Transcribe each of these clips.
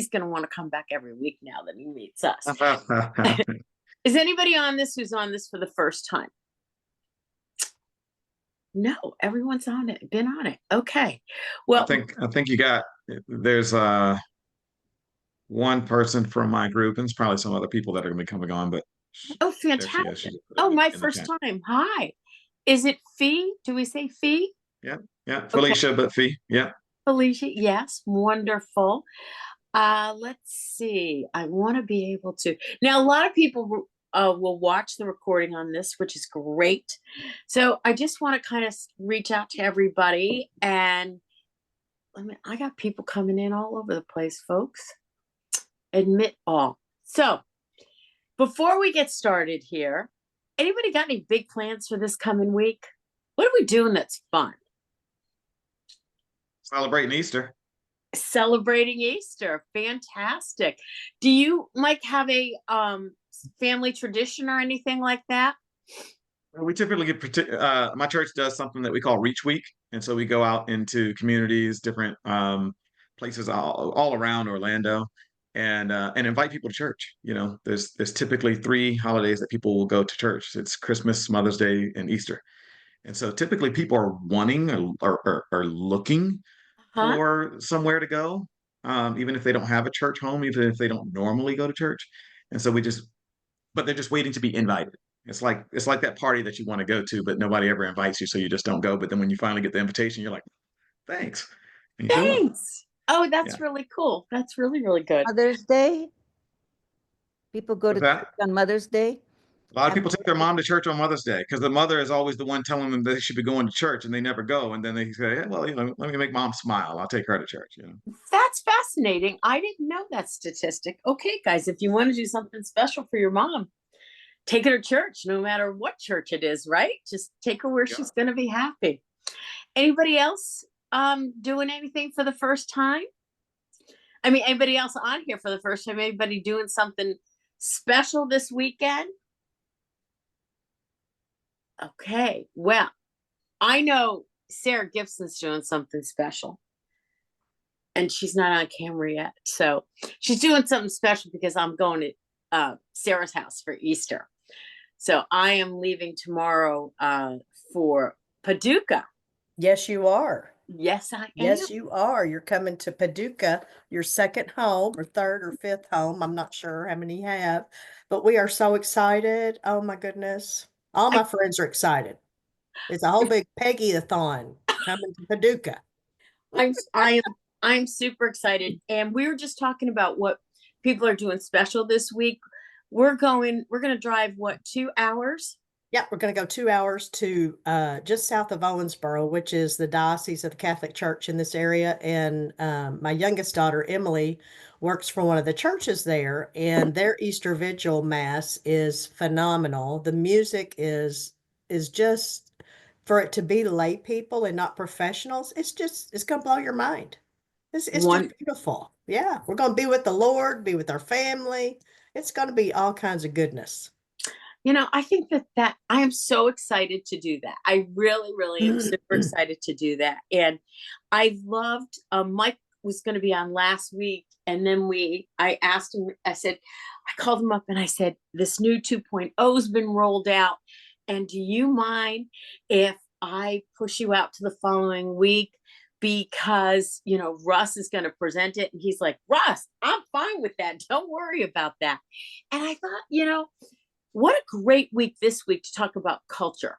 he's going to want to come back every week now that he meets us. Is anybody on this who's on this for the first time? No, everyone's on it, been on it. Okay. Well, I think there's one person from my group, and it's probably some other people that are gonna be coming on, but oh, there she is. fantastic. She just put it Oh, my in the first chat. time. Hi. Is it Fee? Do we say Fee? Yeah, yeah. Okay. Felicia, but Fee. Yeah. Felicia, yes, wonderful. Let's see. I want to be able to. Now, a lot of people will watch the recording on this, which is great. So I just want to kind of reach out to everybody. And I got people coming in all over the place, folks. Admit all. So before we get started here, anybody got any big plans for this coming week? What are we doing that's fun? Celebrating Easter. Celebrating Easter. Fantastic. Do you, Mike, have a family tradition or anything like that? We typically my church does something that we call Reach Week, and so we go out into communities, different places all around Orlando, and invite people to church. You know, there's typically three holidays that people will go to church. It's Christmas, Mother's Day, and Easter. And so typically people are wanting or looking Huh? for somewhere to go, even if they don't have a church home, even if they don't normally go to church. And so but they're just waiting to be invited. It's like that party that you want to go to, but nobody ever invites you, so you just don't go. But then when you finally get the invitation, you're like, thanks. And you show up. Thanks. Oh, Yeah. that's really cool. That's really, really good. Mother's Day. People go With to church that, on Mother's Day. a lot of Happy people take their mom to church on Mother's Day because the mother is always the one telling them they should be going to church and they never go. And then they say, hey, well, let me make mom smile. I'll take her to church. That's fascinating. I didn't know that statistic. Okay, guys, if you want to do something special for your mom, take her to church, no matter what church it is, right? Just take her where Yeah. she's going to be happy. Anybody else doing anything for the first time? I mean, anybody else on here for the first time? Anybody doing something special this weekend? Okay, well, I know Sarah Gibson's doing something special, and she's not on camera yet. So she's doing something special because I'm going to Sarah's house for Easter. So I am leaving tomorrow for Paducah. Yes, you are. Yes, I am. Yes, you are. You're coming to Paducah, your second home or third or fifth home. I'm not sure how many you have, but we are so excited. Oh my goodness. All my friends are excited. It's a whole big Peggy-a-thon coming to Paducah. I'm super excited. And we were just talking about what people are doing special this week. We're gonna drive what, 2 hours? Yeah, we're going to go 2 hours to just south of Owensboro, which is the diocese of the Catholic Church in this area. And my youngest daughter, Emily, works for one of the churches there, and their Easter Vigil Mass is phenomenal. The music is just, for it to be lay people and not professionals, it's going to blow your mind. It's just beautiful. Yeah, we're going to be with the Lord, be with our family. It's going to be all kinds of goodness. I think that I am so excited to do that. I really, really am super excited to do that. And I loved, Mike was going to be on last week. And then I asked him, I called him up and I said, this new 2.0 has been rolled out. And do you mind if I push you out to the following week? Because, Russ is going to present it. And he's like, Russ, I'm fine with that. Don't worry about that. And I thought, what a great week this week to talk about culture,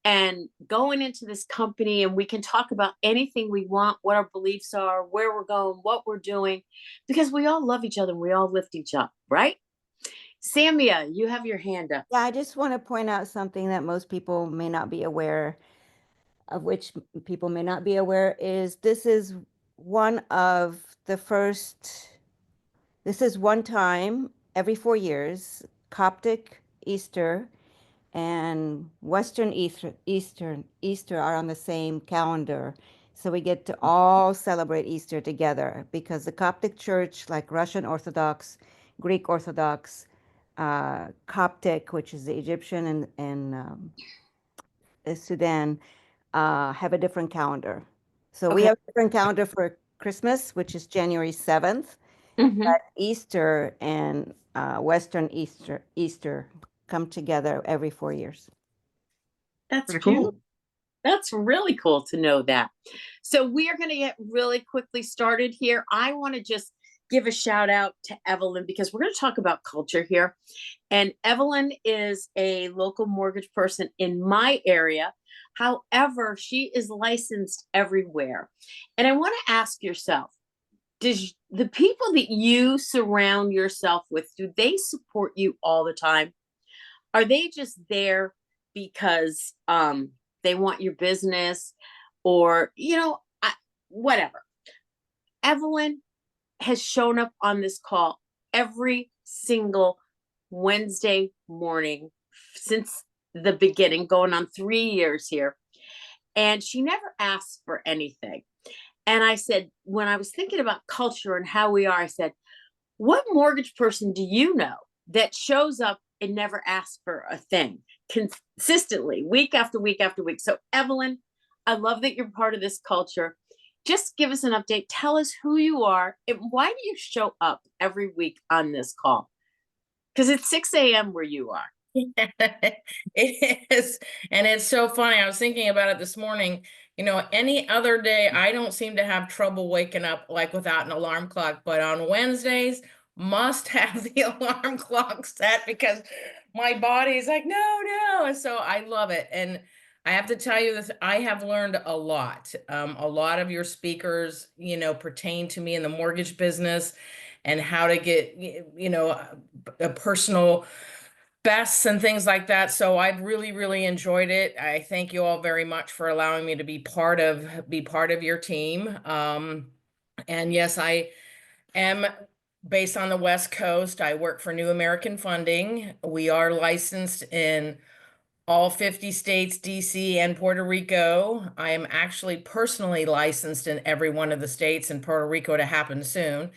and going into this company, and we can talk about anything we want, what our beliefs are, where we're going, what we're doing, because we all love each other and we all lift each up, right? Samia, you have your hand up. Yeah, I just want to point out something that most people may not be aware of, which people may not be aware, is this is one time every 4 years, Coptic Easter and Western Easter are on the same calendar. So we get to all celebrate Easter together because the Coptic Church, like Russian Orthodox, Greek Orthodox, Coptic, which is the Egyptian and Sudan, have a different calendar. So we Okay. have a different calendar for Christmas, which is January 7th. Mhm. Easter and Western Easter come together every 4 years. That's Pretty beautiful. cool. That's really cool to know that. So we are going to get really quickly started here. I want to just give a shout out to Evelyn because we're going to talk about culture here. And Evelyn is a local mortgage person in my area. However, she is licensed everywhere. And I want to ask yourself, does the people that you surround yourself with, do they support you all the time? Are they just there because they want your business or whatever? Evelyn has shown up on this call every single Wednesday morning since the beginning, going on 3 years here, and she never asks for anything. And I said, when I was thinking about culture and how we are, I said, what mortgage person do you know that shows up and never asks for a thing consistently, week after week after week? So, Evelyn, I love that you're part of this culture. Just give us an update. Tell us who you are and why do you show up every week on this call? Because it's 6 a.m. where you are. It is. And it's so funny. I was thinking about it this morning. Any other day, I don't seem to have trouble waking up like without an alarm clock. But on Wednesdays, must have the alarm clock set because my body's like, no, no. And so I love it. And I have to tell you this, I have learned a lot. A lot of your speakers, pertain to me in the mortgage business and how to get, a personal bests and things like that. So I've really, really enjoyed it. I thank you all very much for allowing me to be part of your team. And yes, I am based on the West Coast. I work for New American Funding. We are licensed in all 50 states, DC, and Puerto Rico. I am actually personally licensed in every one of the states, and Puerto Rico to happen soon.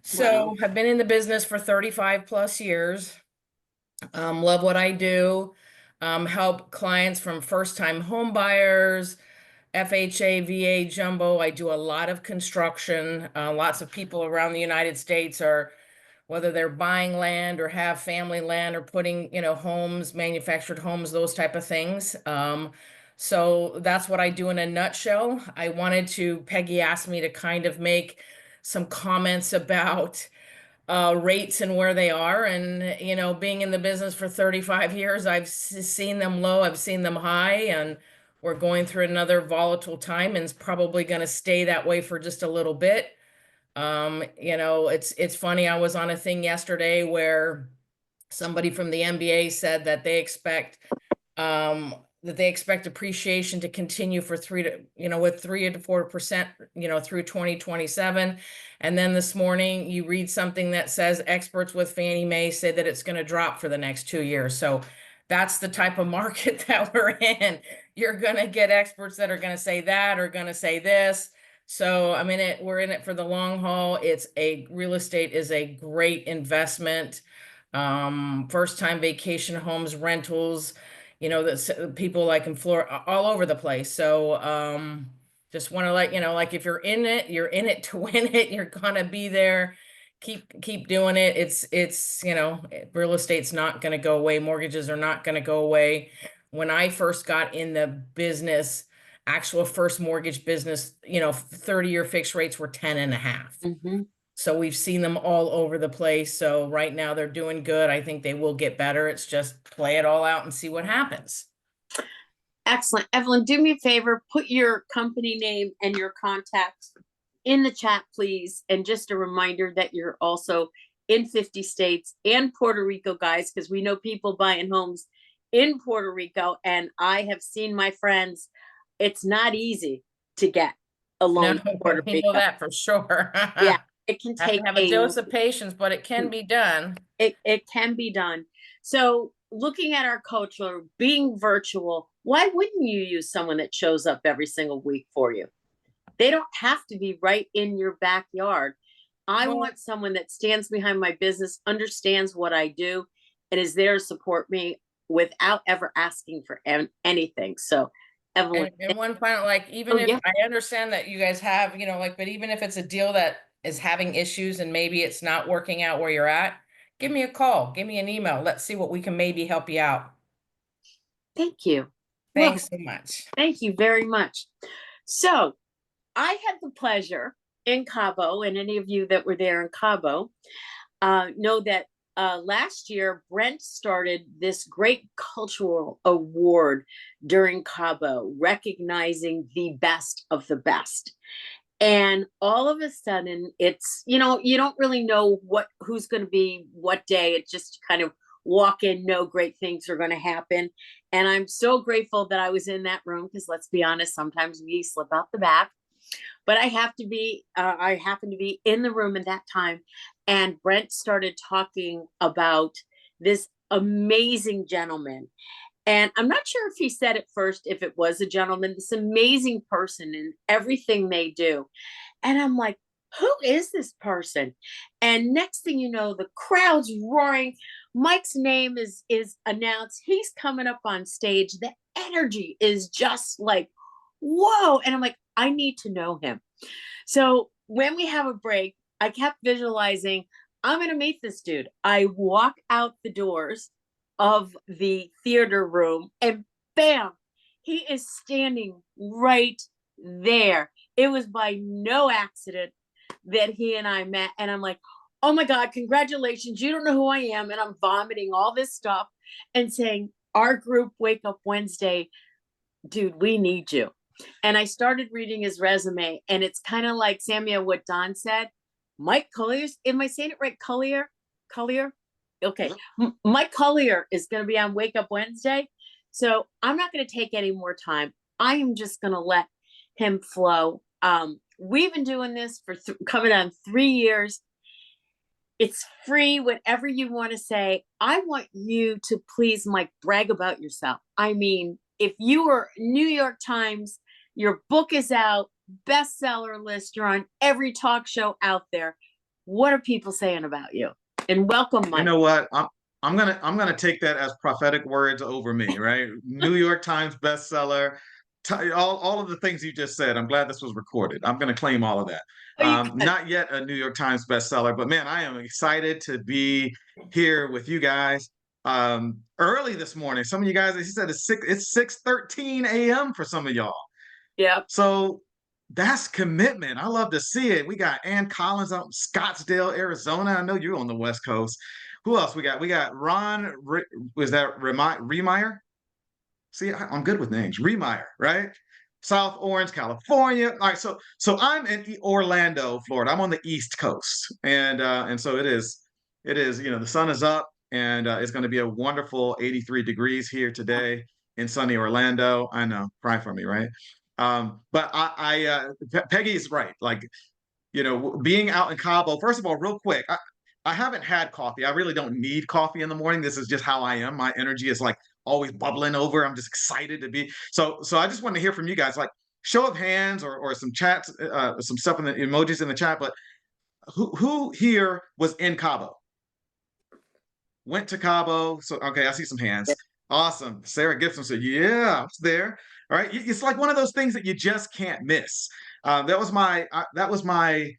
So Wow. I've been in the business for 35 plus years. Love what I do. Help clients from first-time home buyers, FHA, VA, jumbo. I do a lot of construction. Lots of people around the United States are, whether they're buying land or have family land or putting, homes, manufactured homes, those type of things. So that's what I do in a nutshell. Peggy asked me to kind of make some comments about rates and where they are. And, being in the business for 35 years, I've seen them low, I've seen them high, and we're going through another volatile time and it's probably going to stay that way for just a little bit. It's funny. I was on a thing yesterday where somebody from the NBA said that they expect appreciation to continue for 3 to 4%, through 2027. And then this morning you read something that says experts with Fannie Mae say that it's going to drop for the next 2 years. So that's the type of market that we're in. You're going to get experts that are going to say that or going to say this. So we're in it for the long haul. Real estate is a great investment. First time vacation homes, rentals, that people like in Florida, all over the place. So just want to let you know, like if you're in it to win it. You're gonna be there. Keep doing it. It's real estate's not gonna go away. Mortgages are not gonna go away. When I first got in the business, actual first mortgage business, 30-year fixed rates were 10.5. Mm-hmm. So we've seen them all over the place. So right now they're doing good. I think they will get better. It's just play it all out and see what happens. Excellent. Evelyn, do me a favor, put your company name and your contact in the chat, please. And just a reminder that you're also in 50 states and Puerto Rico, guys, because we know people buying homes in Puerto Rico. And I have seen my friends, it's not easy to get a loan No, in Puerto we know Rico. that for sure. Yeah, it can Have to take have a dose of patience, but it can be done. it can be done. So looking at our culture, being virtual, why wouldn't you use someone that shows up every single week for you? They don't have to be right in your backyard. I Well, want someone that stands behind my business, understands what I do, and is there to support me without ever asking for anything. So Evelyn. And one final, like, even Oh, if yeah. I understand that you guys have, like, but even if it's a deal that is having issues and maybe it's not working out where you're at, give me a call, give me an email. Let's see what we can maybe help you out. Thank you. Well, Thanks so much. thank you very much. So I had the pleasure in Cabo, and any of you that were there in Cabo know that last year Brent started this great cultural award during Cabo, recognizing the best of the best. And all of a sudden, it's, you don't really know who's going to be what day. It just kind of walk in, know great things are going to happen. And I'm so grateful that I was in that room, because let's be honest, sometimes we slip out the back. But I happened to be in the room at that time, and Brent started talking about this amazing gentleman. And I'm not sure if he said it first, if it was a gentleman, this amazing person and everything they do. And I'm like, who is this person? And next thing you know, the crowd's roaring. Mike's name is announced. He's coming up on stage. The energy is just like, whoa. And I'm like, I need to know him. So when we have a break, I kept visualizing, I'm going to meet this dude. I walk out the doors of the theater room, and bam, he is standing right there. It was by no accident that he and I met. And I'm like, oh my God, congratulations. You don't know who I am. And I'm vomiting all this stuff and saying, our group Wake Up Wednesday, dude, we need you. And I started reading his resume, and it's kind of like, Samuel, what Don said. Mike Collier's, am I saying it right? Collier? Okay. Mike Collier is going to be on Wake Up Wednesday. So I'm not going to take any more time. I am just going to let him flow. We've been doing this for coming on 3 years. It's free, whatever you want to say. I want you to please, Mike, brag about yourself. I mean, if you were New York Times, your book is out, bestseller list, you're on every talk show out there. What are people saying about you? And welcome, Mike. You know what? I'm gonna take that as prophetic words over me, right? New York Times bestseller, all of the things you just said. I'm glad this was recorded. I'm gonna claim all of that. Not yet a New York Times bestseller, but man, I am excited to be here with you guys. Early this morning, some of you guys, he said it's 6:13 a.m. for some of y'all. Yeah. So that's commitment. I love to see it. We got Ann Collins out in Scottsdale, Arizona. I know you're on the West Coast. Who else we got? We got Ron. Was that Remeyer? See, I'm good with names. Remeyer, right? South Orange, California. All right, so I'm in Orlando, Florida. I'm on the East Coast, and so it is. It is. The sun is up, and it's going to be a wonderful 83 degrees here today in sunny Orlando. I know, cry for me, right? But Peggy is right. Like, being out in Cabo. First of all, real quick, I haven't had coffee. I really don't need coffee in the morning. This is just how I am. My energy is like always bubbling over. I'm just excited to be. So I just want to hear from you guys, like show of hands or some chats, some stuff in the emojis in the chat. But who here was in Cabo? Went to Cabo. So okay, I see some hands. Awesome. Sarah Gibson said, "Yeah, I was there." All right, it's like one of those things that you just can't miss. That was my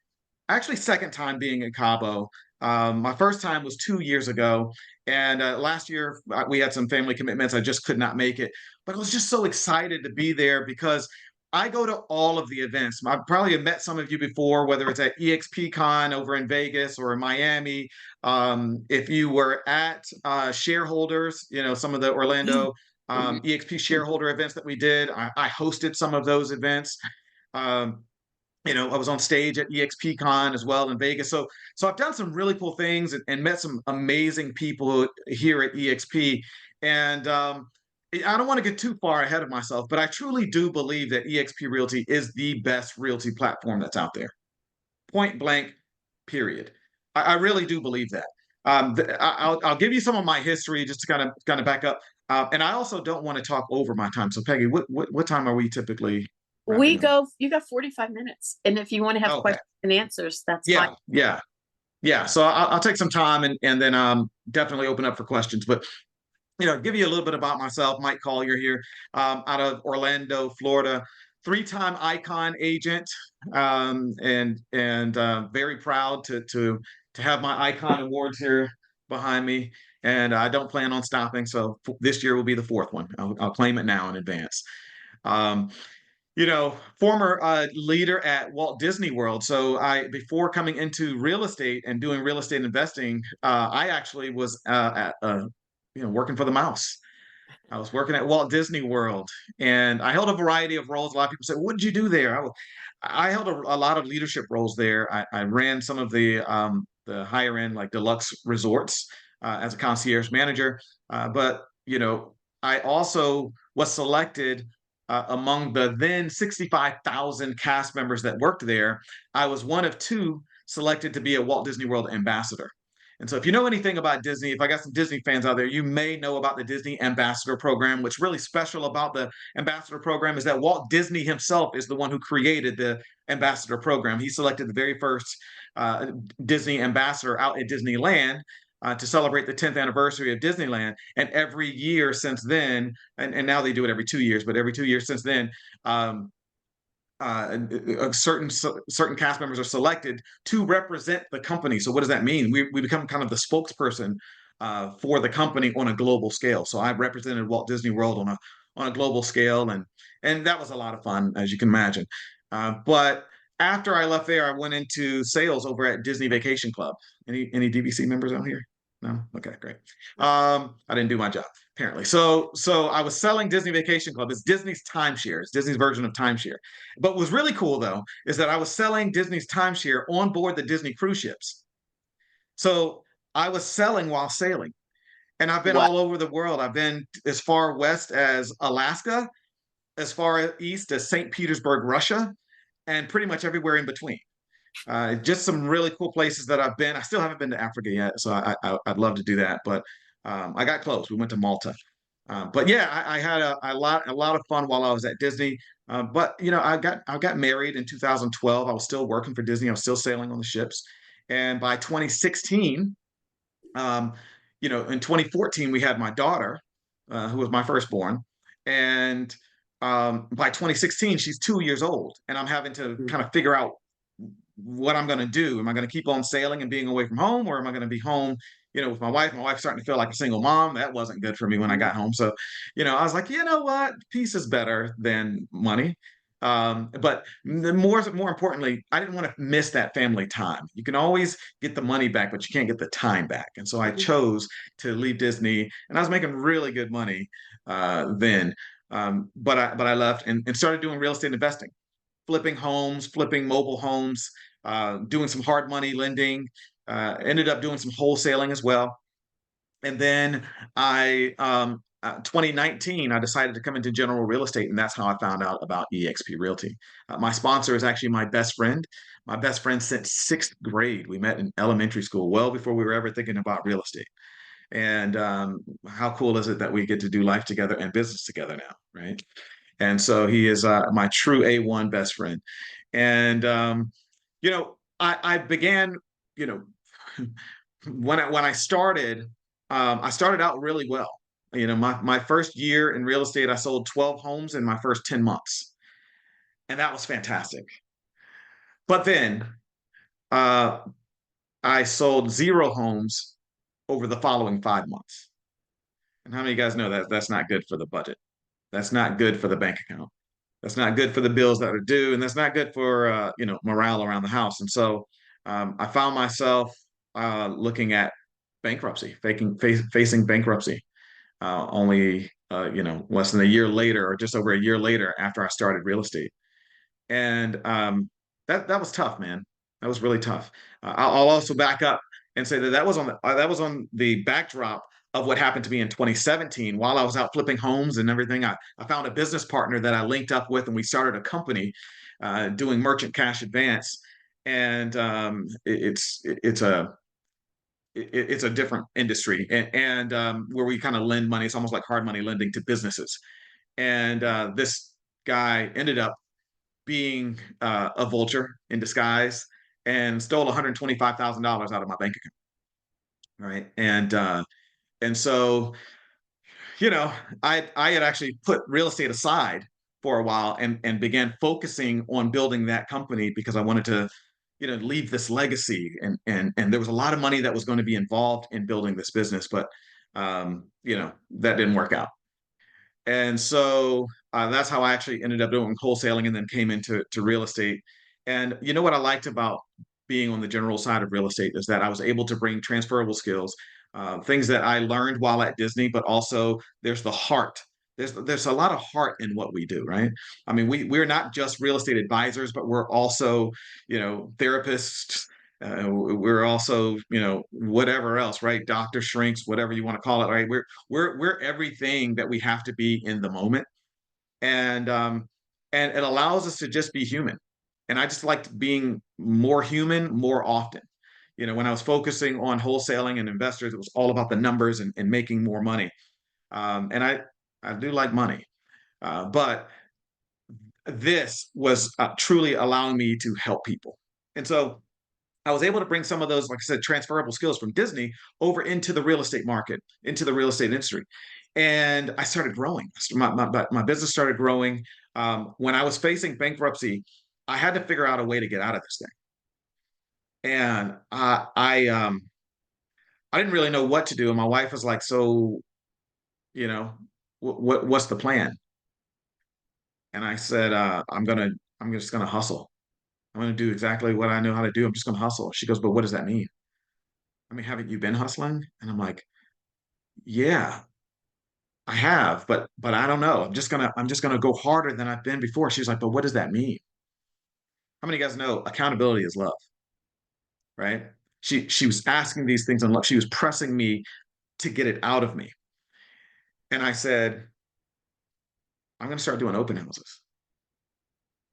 actually second time being in Cabo. My first time was 2 years ago, and last year we had some family commitments. I just could not make it, but I was just so excited to be there because I go to all of the events. I probably have met some of you before, whether it's at EXPCon over in Vegas or in Miami. If you were at shareholders, some of the Orlando EXP shareholder events that we did, I hosted some of those events. I was on stage at EXPCon as well in Vegas. So I've done some really cool things and met some amazing people here at EXP. And I don't want to get too far ahead of myself, but I truly do believe that EXP Realty is the best realty platform that's out there. Point blank, period. I really do believe that. I'll give you some of my history just to kind of back up. And I also don't want to talk over my time. So Peggy, what time are we typically? You got 45 minutes. And if you want to have questions and answers, that's fine. Yeah. So I'll take some time and then definitely open up for questions. But give you a little bit about myself. Mike Collier here, out of Orlando, Florida, three-time Icon agent, and very proud to have my Icon awards here behind me. And I don't plan on stopping. So this year will be the fourth one. I'll claim it now in advance. Um, Former leader at Walt Disney World. So before coming into real estate and doing real estate investing, I actually was working for the mouse. I was working at Walt Disney World, and I held a variety of roles. A lot of people say, "What did you do there?" I held a lot of leadership roles there. I ran some of the higher end, like deluxe resorts, as a concierge manager. But I also was selected among the then 65,000 cast members that worked there. I was one of two selected to be a Walt Disney World ambassador. And so, if you know anything about Disney, if I got some Disney fans out there, you may know about the Disney Ambassador Program. What's really special about the Ambassador Program is that Walt Disney himself is the one who created the Ambassador Program. He selected the very first Disney ambassador out at Disneyland to celebrate the 10th anniversary of Disneyland. And every year since then, and now they do it every 2 years, but every 2 years since then, certain cast members are selected to represent the company. So what does that mean? We become kind of the spokesperson for the company on a global scale. So I represented Walt Disney World on a global scale, and that was a lot of fun, as you can imagine. But after I left there, I went into sales over at Disney Vacation Club. Any DVC members out here? No? Okay, great. I didn't do my job, apparently. So I was selling Disney Vacation Club. It's Disney's timeshare. It's Disney's version of timeshare. But what was really cool, though, is that I was selling Disney's timeshare on board the Disney cruise ships. So I was selling while sailing. And I've been Wow. all over the world. I've been as far west as Alaska, as far east as St. Petersburg, Russia, and pretty much everywhere in between. Just some really cool places that I've been. I still haven't been to Africa yet, so I'd love to do that. But I got close. We went to Malta. But yeah, I had a lot of fun while I was at Disney. But I got married in 2012. I was still working for Disney. I was still sailing on the ships. And by 2016, um, in 2014, we had my daughter, who was my firstborn, and by 2016, she's 2 years old, and I'm having to kind of figure out what I'm going to do. Am I going to keep on sailing and being away from home, or am I going to be home, with my wife? My wife's starting to feel like a single mom. That wasn't good for me when I got home. So, I was like, you know what? Peace is better than money. But more importantly, I didn't want to miss that family time. You can always get the money back, but you can't get the time back. And so I chose to leave Disney, and I was making really good money then. But I left and started doing real estate investing, flipping homes, flipping mobile homes, doing some hard money lending, ended up doing some wholesaling as well. And then 2019, I decided to come into general real estate, and that's how I found out about eXp Realty. My sponsor is actually my best friend. My best friend since sixth grade. We met in elementary school, well before we were ever thinking about real estate. And how cool is it that we get to do life together and business together now, right? And so he is my true A1 best friend. And I began, you know, when I started, I started out really well. My first year in real estate, I sold 12 homes in my first 10 months, and that was fantastic. But then uh, I sold 0 homes over the following 5 months. And how many of you guys know that that's not good for the budget? That's not good for the bank account. That's not good for the bills that are due, and that's not good for morale around the house. And so I found myself looking at bankruptcy, facing bankruptcy. Only less than a year later, or just over a year later, after I started real estate, and that was tough, man. That was really tough. I'll also back up and say that was on the backdrop of what happened to me in 2017 while I was out flipping homes and everything. I found a business partner that I linked up with, and we started a company doing merchant cash advance. And it's a different industry, and where we kind of lend money. It's almost like hard money lending to businesses. And this guy ended up being a vulture in disguise and stole $125,000 out of my bank account. Right. And so you know, I had actually put real estate aside for a while and began focusing on building that company because I wanted to, leave this legacy. And there was a lot of money that was going to be involved in building this business, but that didn't work out. And so that's how I actually ended up doing wholesaling and then came into real estate. And you know what I liked about being on the general side of real estate is that I was able to bring transferable skills, things that I learned while at Disney, but also there's the heart. There's a lot of heart in what we do, right? I mean, we're not just real estate advisors, but we're also, therapists. We're also, whatever else, right? Doctor shrinks, whatever you want to call it, right? We're everything that we have to be in the moment, and it allows us to just be human. And I just liked being more human more often. When I was focusing on wholesaling and investors, it was all about the numbers and making more money. And I do like money, but this was truly allowing me to help people. And so I was able to bring some of those, like I said, transferable skills from Disney over into the real estate market, into the real estate industry. And I started growing. My business started growing. When I was facing bankruptcy, I had to figure out a way to get out of this thing. And I didn't really know what to do. And my wife was like, so, what's the plan? And I said, I'm just gonna hustle. I'm gonna do exactly what I know how to do. I'm just gonna hustle. She goes, but what does that mean? I mean, haven't you been hustling? And I'm like, yeah, I have, but I don't know. I'm just gonna go harder than I've been before. She's like, but what does that mean? How many of you guys know accountability is love, right? She was asking these things in love. She was pressing me to get it out of me. And I said, I'm gonna start doing open houses.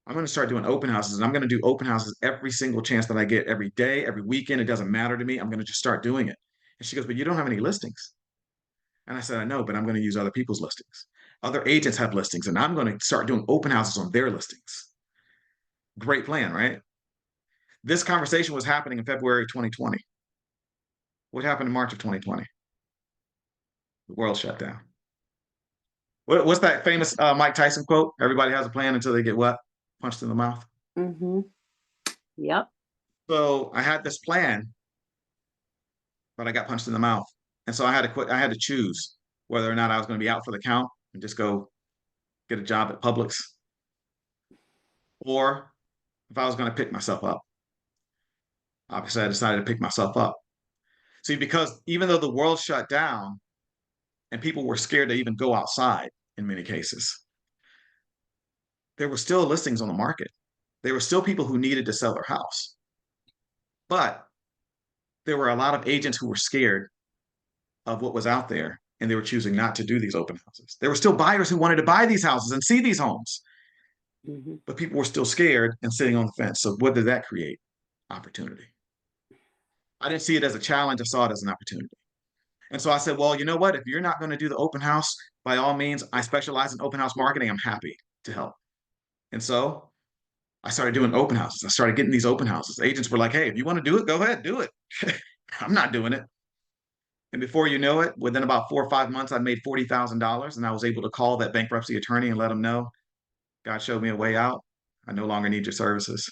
I'm going to start doing open houses, and I'm going to do open houses every single chance that I get, every day, every weekend. It doesn't matter to me. I'm going to just start doing it. And she goes, but you don't have any listings. And I said, I know, but I'm going to use other people's listings. Other agents have listings, and I'm going to start doing open houses on their listings. Great plan, right? This conversation was happening in February 2020. What happened in March of 2020? The world shut down. What's that famous Mike Tyson quote? Everybody has a plan until they get what? Punched in the mouth. Mm-hmm. Yep. So I had this plan, but I got punched in the mouth. And so I had to quit. I had to choose whether or not I was going to be out for the count and just go get a job at Publix, or if I was going to pick myself up. Obviously, I decided to pick myself up. See, because even though the world shut down and people were scared to even go outside in many cases, there were still listings on the market. There were still people who needed to sell their house. But there were a lot of agents who were scared of what was out there, and they were choosing not to do these open houses. There were still buyers who wanted to buy these houses and see these homes, but people were still scared and sitting on the fence. So what did that create? Opportunity. I didn't see it as a challenge. I saw it as an opportunity. And so I said, well, you know what? If you're not going to do the open house, by all means, I specialize in open house marketing. I'm happy to help. And so I started doing open houses. I started getting these open houses. Agents were like, hey, if you want to do it, go ahead, do it. I'm not doing it. And before you know it, within about 4 or 5 months, I made $40,000, and I was able to call that bankruptcy attorney and let him know, God showed me a way out. I no longer need your services.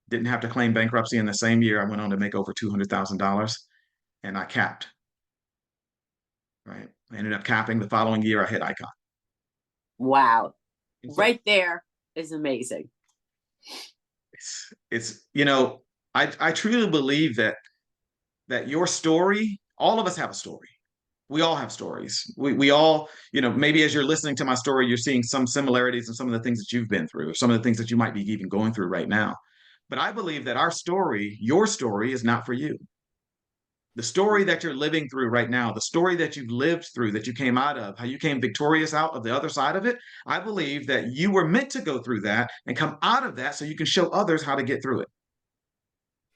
Didn't have to claim bankruptcy in the same year. I went on to make over $200,000, and I capped, right? I ended up capping. The following year, I hit Icon. Wow. So Right there is amazing. it's I truly believe that your story, all of us have a story. We all have stories. We all, maybe as you're listening to my story, you're seeing some similarities in some of the things that you've been through, or some of the things that you might be even going through right now. But I believe that our story, your story, is not for you. The story that you're living through right now, the story that you've lived through, that you came out of, how you came victorious out of the other side of it, I believe that you were meant to go through that and come out of that so you can show others how to get through it.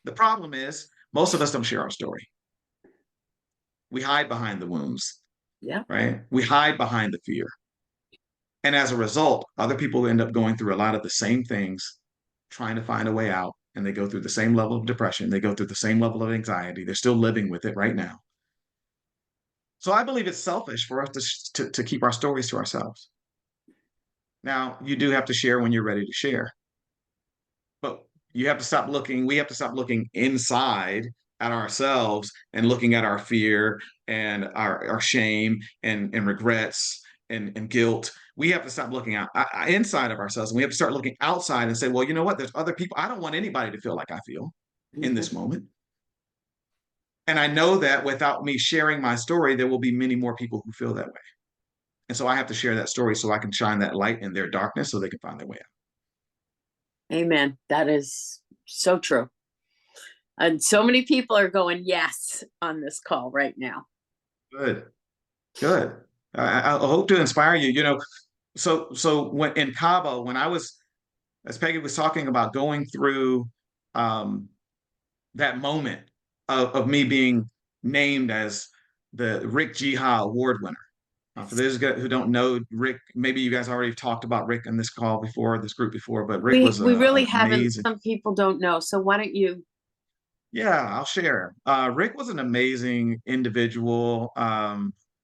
The problem is, most of us don't share our story. We hide behind the wounds. Yeah. Right? We hide behind the fear. And as a result, other people end up going through a lot of the same things, trying to find a way out. And they go through the same level of depression. They go through the same level of anxiety. They're still living with it right now. So I believe it's selfish for us to keep our stories to ourselves. Now, you do have to share when you're ready to share, but you have to stop looking, we have to stop looking inside at ourselves and looking at our fear and our shame and regrets and guilt. We have to stop looking inside of ourselves, and we have to start looking outside and say, well, you know what? There's other people. I don't want anybody to feel like I feel in this moment. And I know that without me sharing my story, there will be many more people who feel that way. And so I have to share that story so I can shine that light in their darkness so they can find their way out. Amen. That is so true. And so many people are going yes on this call right now. Good, good. I hope to inspire you. You know, so when in Cabo, when I was, as Peggy was talking about, going through um, that moment of me being named as the Rick Jiha Award winner. For those who don't know Rick, maybe you guys already talked about Rick on this call before, this group before, but Rick was We really an haven't. amazing. Some people don't know. So why don't you? Yeah, I'll share. Rick was an amazing individual.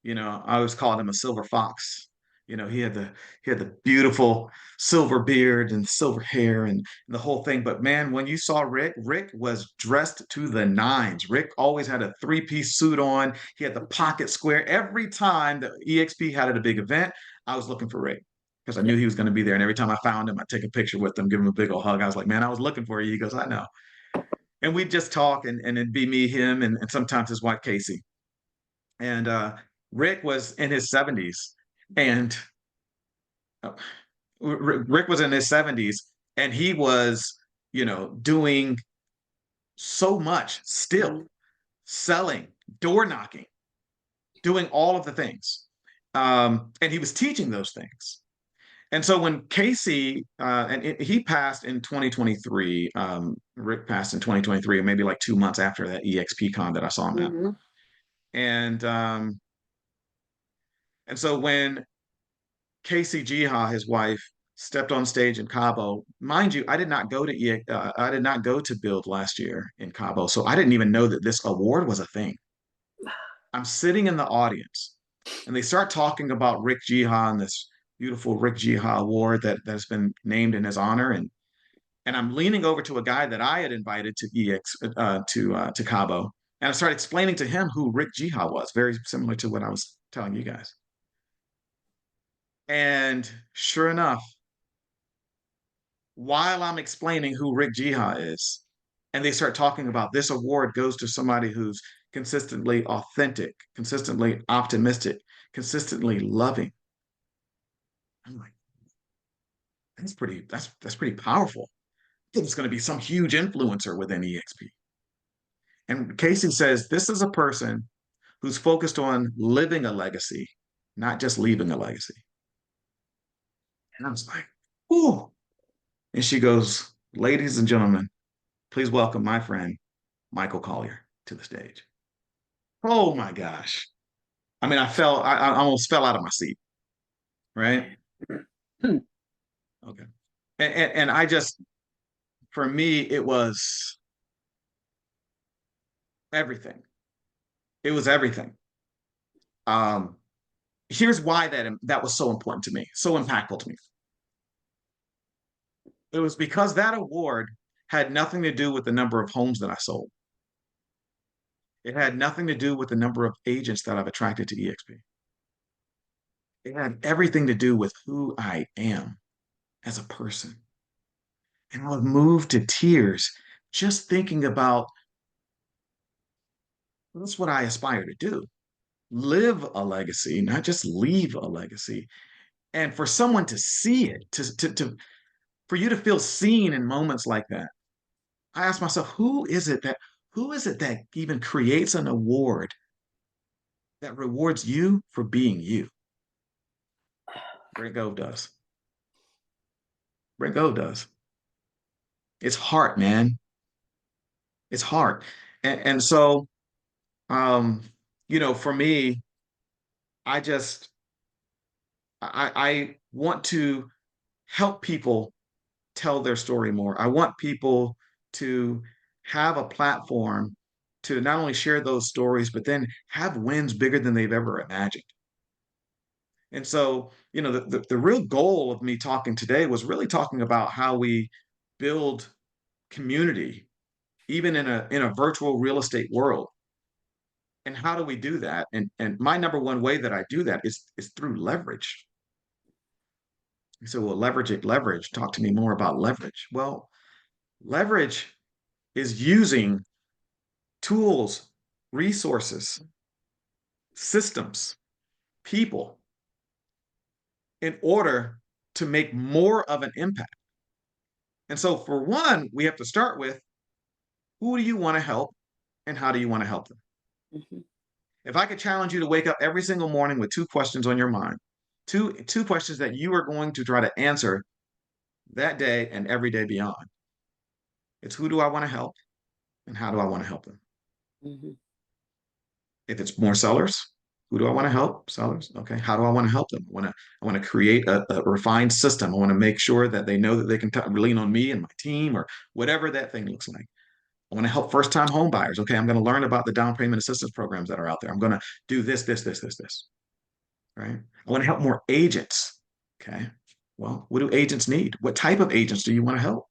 You know, I always called him a silver fox. You know, he had the beautiful silver beard and silver hair and the whole thing. But man, when you saw Rick, Rick was dressed to the nines. Rick always had a three-piece suit on. He had the pocket square. Every time the EXP had a big event, I was looking for Rick because I knew he was going to be there. And every time I found him, I'd take a picture with him, give him a big old hug. I was like, man, I was looking for you. He goes, I know. And we'd just talk, and it'd be me, him, and sometimes his wife Casey. And Rick was in his 70s, and uh, Rick was in his 70s, and he was, you know, doing so much still, selling, door knocking, doing all of the things. And he was teaching those things. And so when Casey he passed in 2023, Rick passed in 2023, maybe like 2 months after that EXP con that I saw him at. Mm-hmm. And so when Casey Jiha, his wife, stepped on stage in Cabo, mind you, I did not go to Build last year in Cabo, so I didn't even know that this award was a thing. I'm sitting in the audience, and they start talking about Rick Jiha and this beautiful Rick Jiha award that has been named in his honor, and I'm leaning over to a guy that I had invited to to Cabo, and I started explaining to him who Rick Jiha was, very similar to what I was telling you guys. And sure enough, while I'm explaining who Rick Jiha is, and they start talking about this award goes to somebody who's consistently authentic, consistently optimistic, consistently loving. I'm like, that's pretty powerful. I think it's going to be some huge influencer within EXP. And Casey says this is a person who's focused on living a legacy, not just leaving a legacy. And I was like, ooh. And she goes, ladies and gentlemen, please welcome my friend, Michael Collier, to the stage. Oh my gosh. I mean, I almost fell out of my seat, right? Hmm. Okay. And I just, for me, it was everything. It was everything. Um, Here's why that was so important to me, so impactful to me. It was because that award had nothing to do with the number of homes that I sold. It had nothing to do with the number of agents that I've attracted to EXP. It had everything to do with who I am as a person. And I was moved to tears just thinking about that's what I aspire to do. Live a legacy, not just leave a legacy. And for someone to see it, for you to feel seen in moments like that, I asked myself, who is it that even creates an award that rewards you for being you? Brent Gove does. Brent Gove does. It's heart, man. It's heart. And so um, you know, for me, I just I want to help people tell their story more. I want people to have a platform to not only share those stories, but then have wins bigger than they've ever imagined. And so, the real goal of me talking today was really talking about how we build community, even in a virtual real estate world. And how do we do that? And my number one way that I do that is through leverage. So, well, leverage. Talk to me more about leverage. Well, leverage is using tools, resources, systems, people in order to make more of an impact. And so, for one, we have to start with who do you want to help and how do you want to help them? Mhm. If I could challenge you to wake up every single morning with two questions on your mind, two questions that you are going to try to answer that day and every day beyond. It's who do I want to help and how do I want to help them? Mhm. If it's more sellers, who do I want to help? Sellers. Okay. How do I want to help them? I want to create a refined system. I want to make sure that they know that they can lean on me and my team or whatever that thing looks like. I want to help first-time home buyers. Okay, I'm going to learn about the down payment assistance programs that are out there. I'm going to do this. Right? I want to help more agents. Okay. Well, what do agents need? What type of agents do you want to help?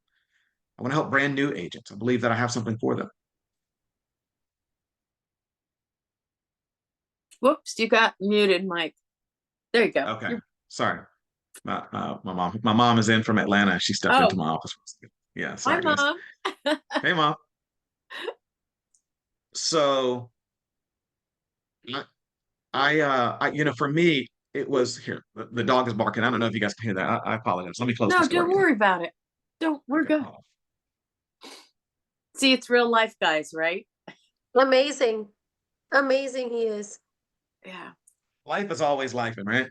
I want to help brand new agents. I believe that I have something for them. Whoops, you got muted, Mike. There you go. Okay. Sorry. My mom is in from Atlanta. She stepped into Oh, my office. Yeah, hi, sorry guys. Mom. Hey mom. So for me, it was here. The dog is barking. I don't know if you guys can hear that. I apologize. Let me close No, this door don't again. worry about it. We're Okay, good. See, it's real life, guys, right? Amazing. Amazing he is. Yeah, life is always life, right?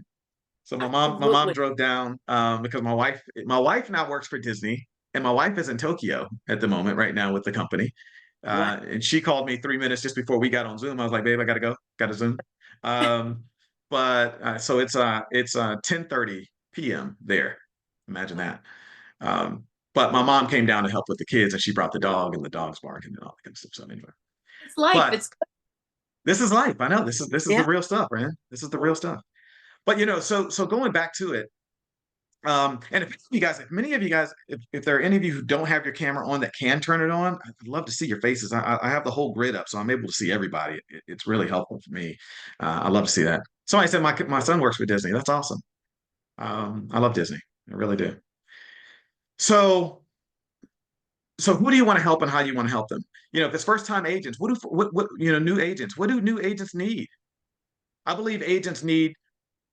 So my mom absolutely. drove down because my wife now works for Disney, and my wife is in Tokyo at the moment right now with the company. Wow. And she called me 3 minutes just before we got on Zoom. I was like, babe, I gotta go, gotta Zoom. Um, but so it's 10:30 p.m. there. Imagine that. Um, but my mom came down to help with the kids, and she brought the dog, and the dog's barking and all that kind of stuff. So anyway, It's life. but It's this is life. I know this is the yeah. real stuff, man. This is the real stuff. But so going back to it, and if many of you guys, if there are any of you who don't have your camera on that can turn it on, I'd love to see your faces. I have the whole grid up, so I'm able to see everybody. It's really helpful for me. I love to see that. Somebody said my son works for Disney. That's awesome. I love Disney. I really do. So who do you want to help and how do you want to help them? If it's first time agents, what new agents? What do new agents need? I believe agents need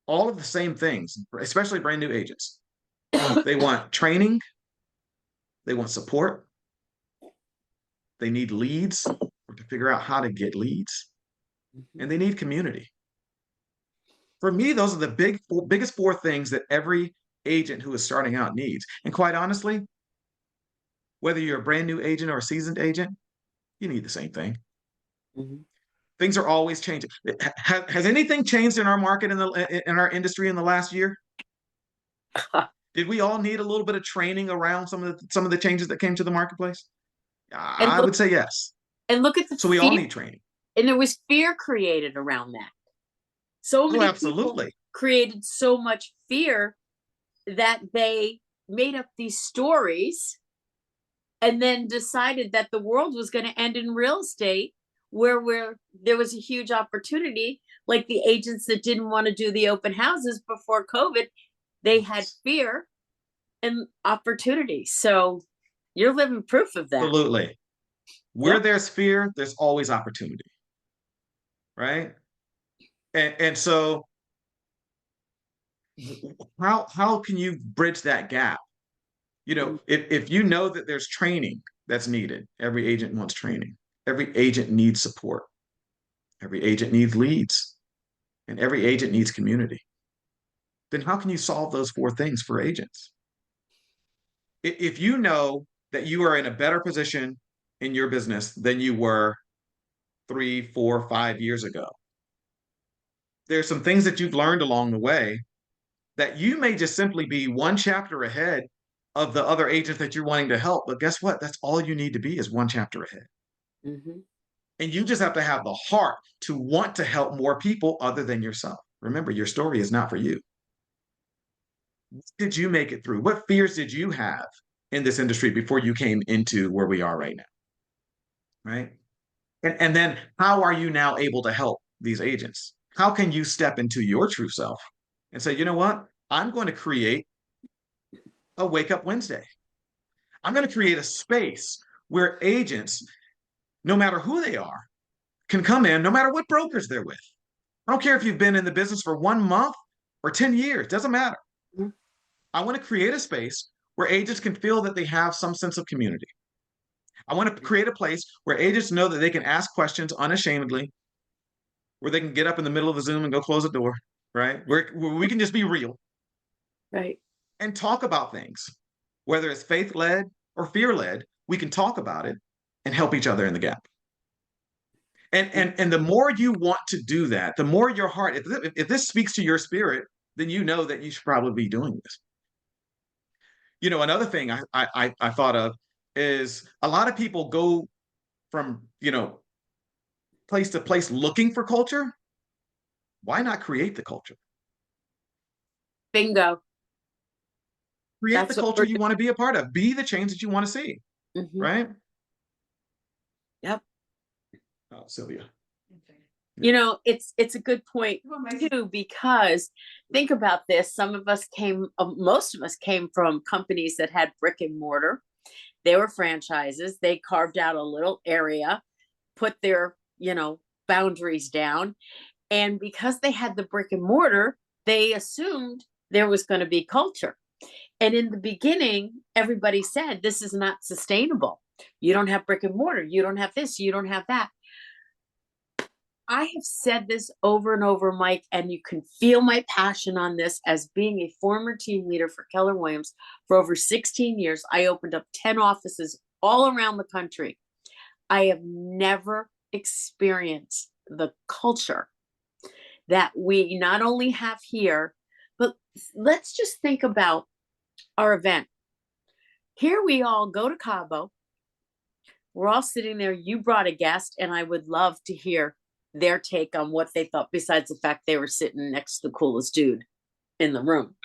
all of the same things, especially brand new agents. They want training, they want support, they need leads to figure out how to get leads, and they need community. For me, those are the biggest four things that every agent who is starting out needs. And quite honestly, whether you're a brand new agent or a seasoned agent, you need the same thing. Mhm. Things are always changing. Has anything changed in our market in our industry in the last year? Did we all need a little bit of training around some of the changes that came to the marketplace? And I would say yes. look at the So we all fear, need training. and there was fear created around that. So Oh, many people absolutely. created so much fear that they made up these stories and then decided that the world was going to end in real estate where there was a huge opportunity, like the agents that didn't want to do the open houses before COVID, they had fear and opportunity. So you're living proof of that. Absolutely. Where Yeah. there's fear, there's always opportunity. Right? And so how can you bridge that gap? If you know that there's training that's needed, every agent wants training. Every agent needs support. Every agent needs leads. And every agent needs community. Then how can you solve those four things for agents? If you know that you are in a better position in your business than you were 3, 4, 5 years ago, there's some things that you've learned along the way that you may just simply be one chapter ahead of the other agents that you're wanting to help. But guess what? That's all you need to be is one chapter ahead. Mhm. And you just have to have the heart to want to help more people other than yourself. Remember, your story is not for you. Did you make it through? What fears did you have in this industry before you came into where we are right now? Right. And then how are you now able to help these agents? How can you step into your true self and say, you know what? I'm going to create a Wake Up Wednesday. I'm going to create a space where agents, no matter who they are, can come in, no matter what brokers they're with. I don't care if you've been in the business for 1 month or 10 years, doesn't matter. Mm-hmm. I want to create a space where agents can feel that they have some sense of community. I want to create a place where agents know that they can ask questions unashamedly, where they can get up in the middle of the Zoom and go close the door, right? Where we can just be real. Right. And talk about things. Whether it's faith-led or fear-led, we can talk about it and help each other in the gap. And the more you want to do that, the more your heart, if this speaks to your spirit, then you know that you should probably be doing this. You know, another thing I thought of is a lot of people go from, place to place looking for culture. Why not create the culture? Bingo. Create the culture you want to be a part of. Be the change that you want to see. Mm-hmm. Right? Yep. Oh, Sylvia. You know, it's a good point too, because think about this. Most of us came from companies that had brick and mortar. They were franchises. They carved out a little area, put their, boundaries down. And because they had the brick and mortar, they assumed there was going to be culture. And in the beginning, everybody said, this is not sustainable. You don't have brick and mortar. You don't have this. You don't have that. I have said this over and over, Mike, and you can feel my passion on this as being a former team leader for Keller Williams for over 16 years. I opened up 10 offices all around the country. I have never experienced the culture that we not only have here, but let's just think about our event. Here we all go to Cabo. We're all sitting there. You brought a guest, and I would love to hear their take on what they thought, besides the fact they were sitting next to the coolest dude in the room.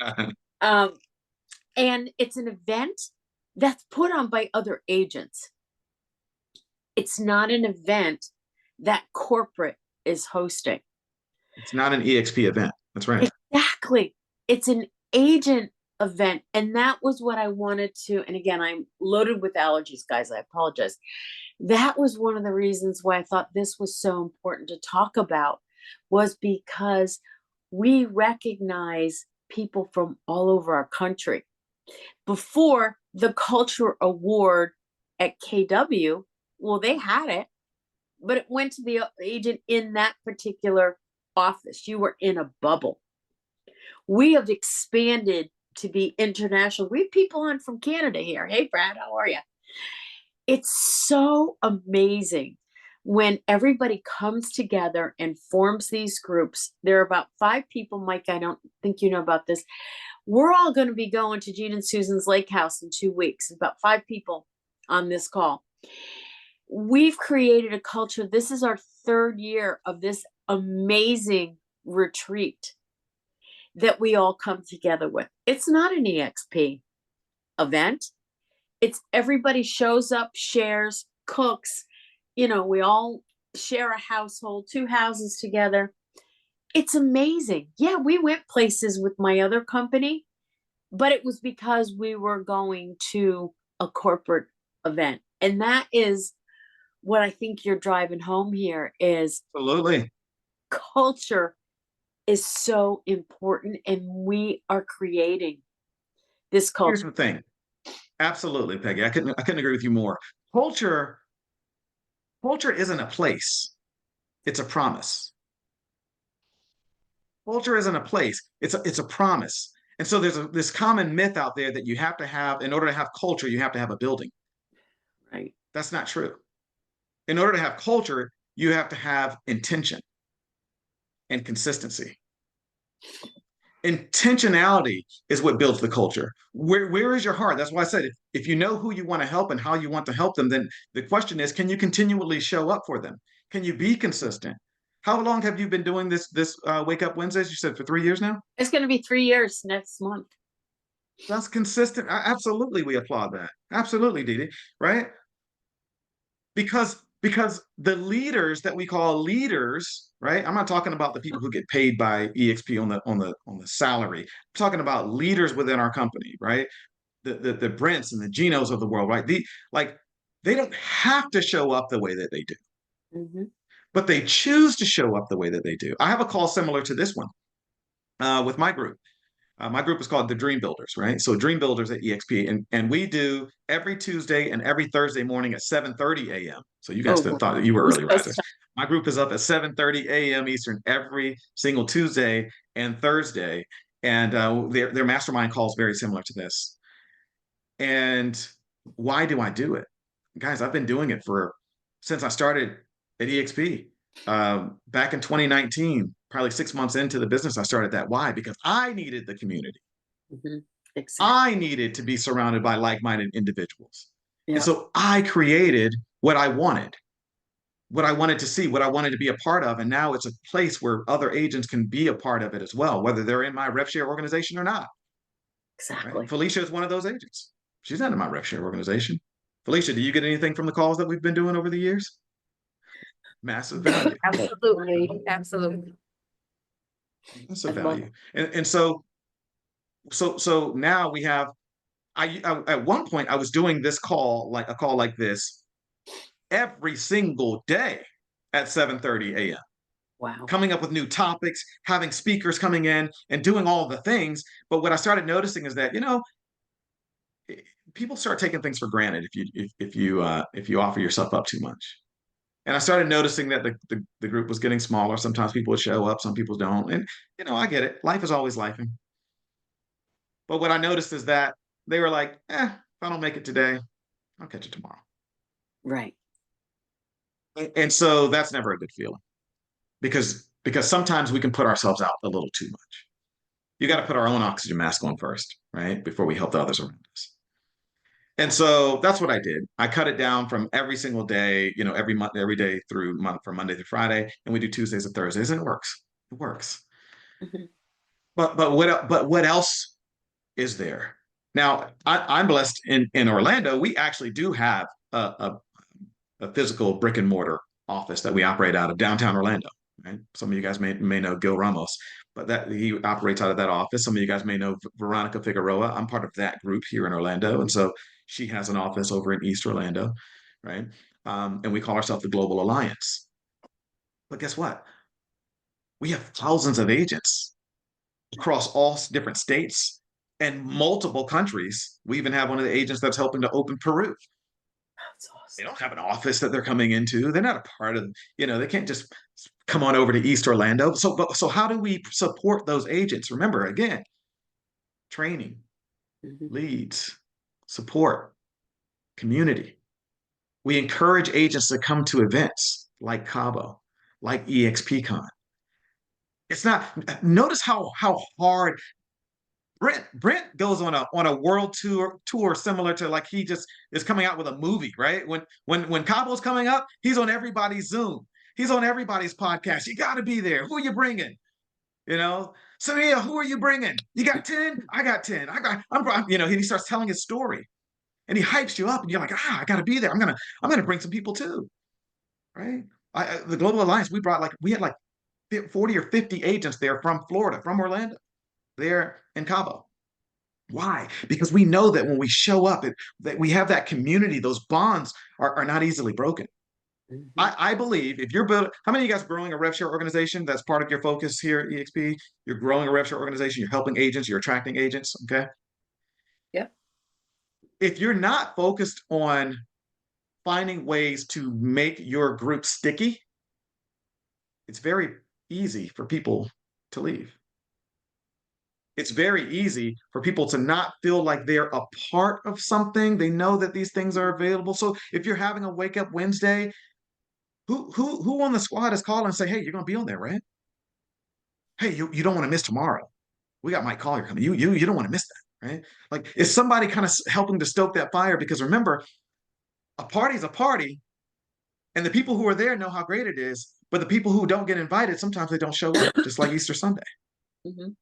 And it's an event that's put on by other agents. It's not an event that corporate is hosting. It's not an EXP event. That's right. Exactly. It's an agent event. And that was what I wanted to, and again, I'm loaded with allergies, guys. I apologize. That was one of the reasons why I thought this was so important to talk about, was because we recognize people from all over our country. Before the Culture Award at KW, well, they had it, but it went to the agent in that particular office. You were in a bubble. We have expanded to be international. We have people on from Canada here. Hey, Brad, how are you? It's so amazing when everybody comes together and forms these groups. There are about 5 people, Mike, I don't think you know about this. We're all going to be going to Gene and Susan's Lake House in 2 weeks. About 5 people on this call. We've created a culture. This is our 3rd year of this amazing retreat that we all come together with. It's not an EXP event. It's everybody shows up, shares, cooks. We all share a household, 2 houses together. It's amazing. Yeah, we went places with my other company, but it was because we were going to a corporate event. And that is what I think you're driving home here is absolutely. Culture is so important, and we are creating this culture. Here's the thing. Absolutely, Peggy. I couldn't agree with you more. Culture isn't a place. It's a promise. Culture isn't a place. It's a promise. And so there's this common myth out there that you have to have, in order to have culture, you have to have a building. Right. That's not true. In order to have culture, you have to have intention and consistency. Intentionality is what builds the culture. Where is your heart? That's why I said, if you know who you want to help and how you want to help them, then the question is, can you continually show up for them? Can you be consistent? How long have you been doing this Wake Up Wednesdays? You said for 3 years now? It's going to be 3 years next month. That's consistent. Absolutely, we applaud that. Absolutely, Didi, right? Because the leaders that we call leaders, right? I'm not talking about the people who get paid by EXP on the salary. I'm talking about leaders within our company, right? The Brents and the Genos of the world, right? They don't have to show up the way that they do, Mm-hmm. but they choose to show up the way that they do. I have a call similar to this one with my group. My group is called the Dream Builders, right? So Dream Builders at EXP, and we do every Tuesday and every Thursday morning at 7:30 a.m. So you guys Oh, thought that you were early so risers. My group is up at 7:30 a.m. Eastern every single Tuesday and Thursday, and their mastermind calls very similar to this. And why do I do it? Guys, I've been doing it since I started at EXP back in 2019, probably 6 months into the business. I started that. Why? Because I needed the community. Mm-hmm. Exactly. I needed to be surrounded by like-minded individuals. Yeah. And so I created what I wanted to see, what I wanted to be a part of. And now it's a place where other agents can be a part of it as well, whether they're in my rev share organization or not. Exactly. Right? Felicia is one of those agents. She's not in my rev share organization. Felicia, do you get anything from the calls that we've been doing over the years? Massive value. Absolutely. Absolutely. Massive value. And so now we have I at one point I was doing this call, like a call like this, every single day at 7:30 a.m. Wow. Coming up with new topics, having speakers coming in and doing all the things. But what I started noticing is that, people start taking things for granted if you offer yourself up too much. And I started noticing that the group was getting smaller. Sometimes people would show up, some people don't. And I get it. Life is always lifing. But what I noticed is that they were like, if I don't make it today, I'll catch it tomorrow. Right. And so that's never a good feeling because sometimes we can put ourselves out a little too much. You got to put our own oxygen mask on first, right? Before we help the others around us. And so that's what I did. I cut it down from every single day, every month, every day through month, from Monday to Friday, and we do Tuesdays and Thursdays, and it works. It works. Mm-hmm. But what else is there? Now, I'm blessed in Orlando. We actually do have a physical brick and mortar office that we operate out of downtown Orlando. Right? Some of you guys may know Gil Ramos, but that he operates out of that office. Some of you guys may know Veronica Figueroa. I'm part of that group here in Orlando, and so she has an office over in East Orlando, right? And we call ourselves the Global Alliance. But guess what? We have thousands of agents across all different states and multiple countries. We even have one of the agents that's helping to open Peru. That's awesome. They don't have an office that they're coming into. They're not a part of, they can't just come on over to East Orlando. So how do we support those agents? Remember, again, training, leads, support, community. We encourage agents to come to events like Cabo, like EXPCon. It's not, notice how hard Brent goes on a world tour similar to like he just is coming out with a movie, right? When Cabo's coming up, he's on everybody's Zoom. He's on everybody's podcast. You got to be there. Who are you bringing? Samia, who are you bringing? You got 10? I got 10. He starts telling his story and he hypes you up and you're like, I got to be there. I'm going to bring some people too. Right? The Global Alliance, we had like 40 or 50 agents there from Florida, from Orlando, there in Cabo. Why? Because we know that when we show up, that we have that community, those bonds are not easily broken. Mm-hmm. I believe if you're building, how many of you guys are growing a rev share organization? That's part of your focus here at EXP. You're growing a rev share organization. You're helping agents. You're attracting agents. Okay. Yep. If you're not focused on finding ways to make your group sticky, it's very easy for people to leave. It's very easy for people to not feel like they're a part of something. They know that these things are available. So if you're having a Wake Up Wednesday, who on the squad is calling and say, hey, you're going to be on there, right? Hey, you don't want to miss tomorrow. We got Mike Collier coming. You don't want to miss that, right? Like, is somebody kind of helping to stoke that fire? Because remember, a party is a party And the people who are there know how great it is, but the people who don't get invited, sometimes they don't show up, just like Easter Sunday. Mhm.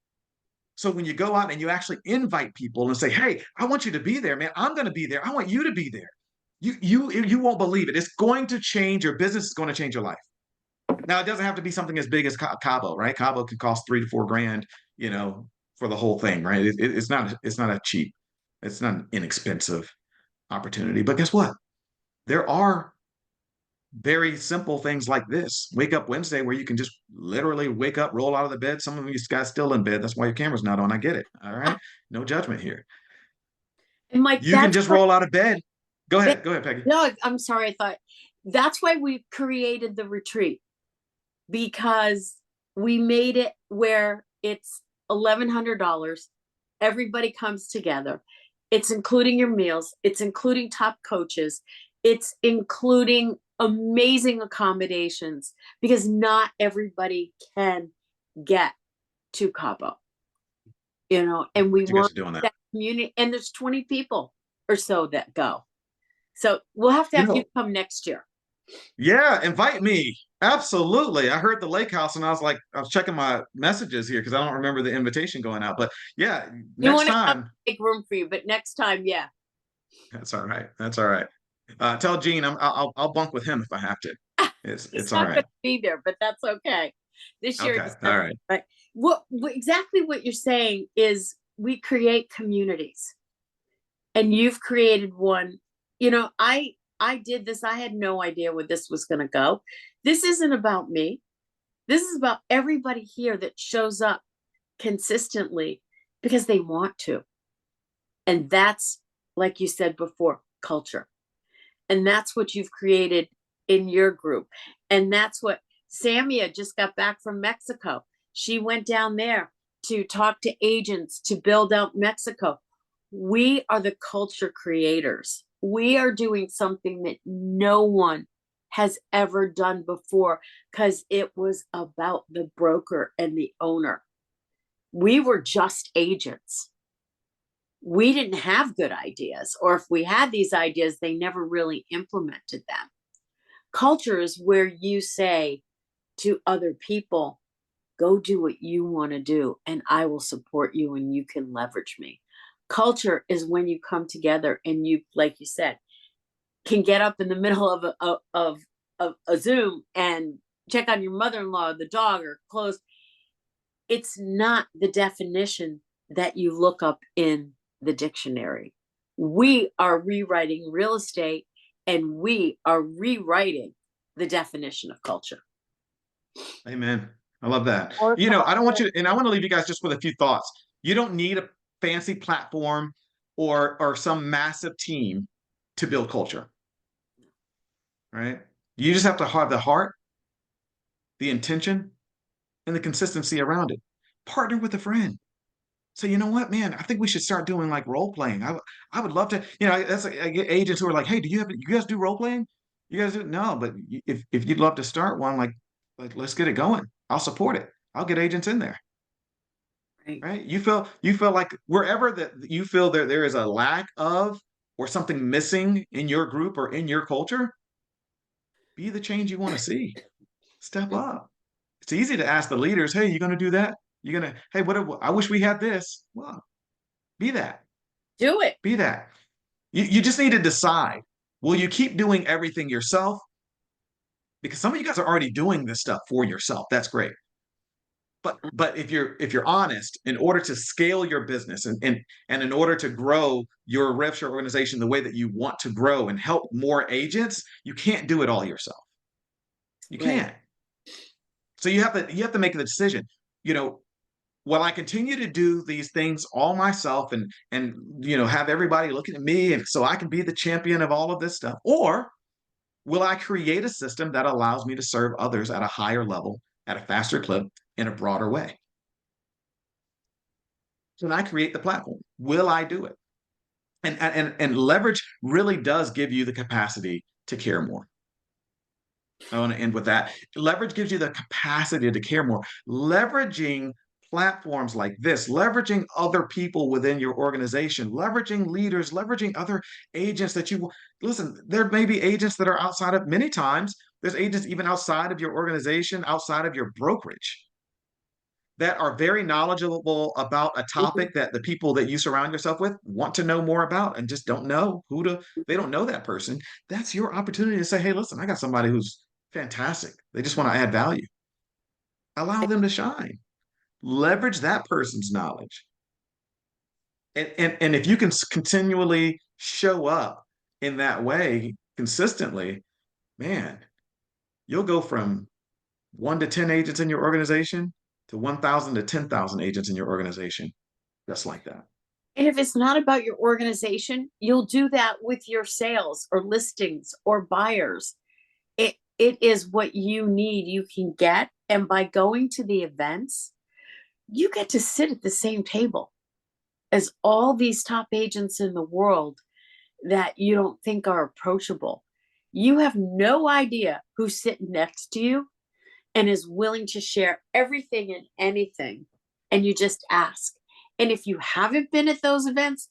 So when you go out and you actually invite people and say, "Hey, I want you to be there, man. I'm going to be there. I want you to be there." You won't believe it. It's going to change your business. It's going to change your life. Now, it doesn't have to be something as big as Cabo, right? Cabo can cost 3 to 4 grand, for the whole thing, right? It's not a cheap, it's not an inexpensive opportunity. But guess what? There are very simple things like this. Wake Up Wednesday, where you can just literally wake up, roll out of the bed. Some of you guys still in bed. That's why your camera's not on. I get it. All right. No judgment here. And Mike, You can just roll out of bed. Go ahead. Go ahead, Peggy. No, I'm sorry. I thought that's why we created the retreat, because we made it where it's $1,100. Everybody comes together. It's including your meals. It's including top coaches. It's including amazing accommodations, because not everybody can get to Cabo, and we You guys want are doing that. that community. And there's 20 people or so that go. So we'll have to have you come next year. Yeah, invite me. Absolutely. I heard the lake house and I was checking my messages here because I don't remember the invitation going out. But yeah, next time. Make room for you, but next time, yeah. That's all right. That's all right. Tell Gene I'll bunk with him if I have to. It's all not right. going to be there, but that's okay. This year, Okay. All right. Right. Exactly what you're saying is we create communities, and you've created one. I did this. I had no idea where this was going to go. This isn't about me. This is about everybody here that shows up consistently because they want to. And that's, like you said before, culture. And that's what you've created in your group. And that's what Samia just got back from Mexico. She went down there to talk to agents to build out Mexico. We are the culture creators. We are doing something that no one has ever done before, because it was about the broker and the owner. We were just agents. We didn't have good ideas, or if we had these ideas, they never really implemented them. Culture is where you say to other people, go do what you want to do, and I will support you and you can leverage me. Culture is when you come together and you, like you said, can get up in the middle of a Zoom and check on your mother-in-law, the dog, or clothes. It's not the definition that you look up in the dictionary. We are rewriting real estate, and we are rewriting the definition of culture. Amen. I love that. I don't want you to, and I want to leave you guys just with a few thoughts. You don't need a fancy platform or some massive team to build culture. Right? You just have to have the heart, the intention, and the consistency around it. Partner with a friend. So you know what, man? I think we should start doing like role playing. I would love to. That's I get agents who are like, "Hey, you guys do role playing? You guys do no, but if you'd love to start one, like let's get it going. I'll support it. I'll get agents in there." Right? You feel like wherever that you feel there is a lack of or something missing in your group or in your culture, be the change you want to see. Step up. It's easy to ask the leaders, "Hey, you going to do that? You're going to, hey, I wish we had this." Well, be that. Do it. Be that. You just need to decide. Will you keep doing everything yourself? Because some of you guys are already doing this stuff for yourself. That's great. But if you're honest, in order to scale your business and in order to grow your rev share organization the way that you want to grow and help more agents, you can't do it all yourself. You can't. So you have to make the decision. Will I continue to do these things all myself and have everybody looking at me and so I can be the champion of all of this stuff? Or will I create a system that allows me to serve others at a higher level, at a faster clip, in a broader way? Can I create the platform? Will I do it? And leverage really does give you the capacity to care more. I want to end with that. Leverage gives you the capacity to care more. Leveraging platforms like this, leveraging other people within your organization, leveraging leaders, leveraging other agents that you listen. There may be agents that are outside of many times, there's agents even outside of your organization, outside of your brokerage that are very knowledgeable about a topic that the people that you surround yourself with want to know more about and just don't know who to, they don't know that person. That's your opportunity to say, hey, listen, I got somebody who's fantastic. They just want to add value. Allow them to shine. Leverage that person's knowledge. And if you can continually show up in that way consistently, man, you'll go from 1 to 10 agents in your organization to 1,000 to 10,000 agents in your organization, just like that. And if it's not about your organization, you'll do that with your sales or listings or buyers. It is what you need, you can get. And by going to the events, you get to sit at the same table as all these top agents in the world that you don't think are approachable. You have no idea who's sitting next to you and is willing to share everything and anything. And you just ask. And if you haven't been at those events,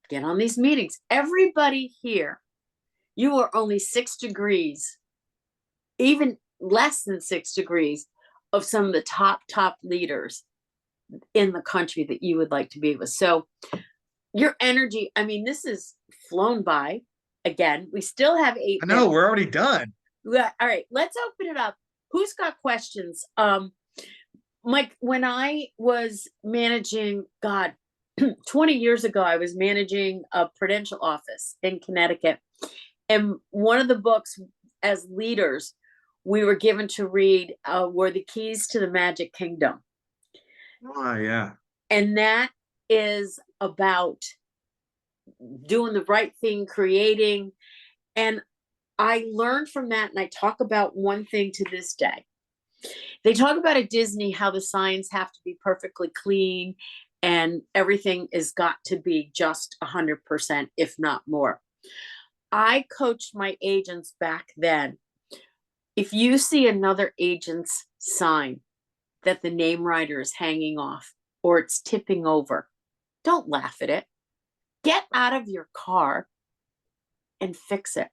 get on these meetings. Everybody here, you are only 6 degrees, even less than 6 degrees of some of the top leaders in the country that you would like to be with. So your energy, I mean, this is flown by. Again, we still have 8 I know, minutes. we're already done. Yeah, all right, let's open it up. Who's got questions? Mike, when I was managing, God, 20 years ago, I was managing a prudential office in Connecticut. And one of the books as leaders we were given to read were The Keys to the Magic Kingdom. Oh, yeah. And that is about doing the right thing, creating. And I learned from that, and I talk about one thing to this day. They talk about at Disney how the signs have to be perfectly clean and everything has got to be just 100%, if not more. I coached my agents back then. If you see another agent's sign that the name writer is hanging off or it's tipping over, don't laugh at it. Get out of your car and fix it.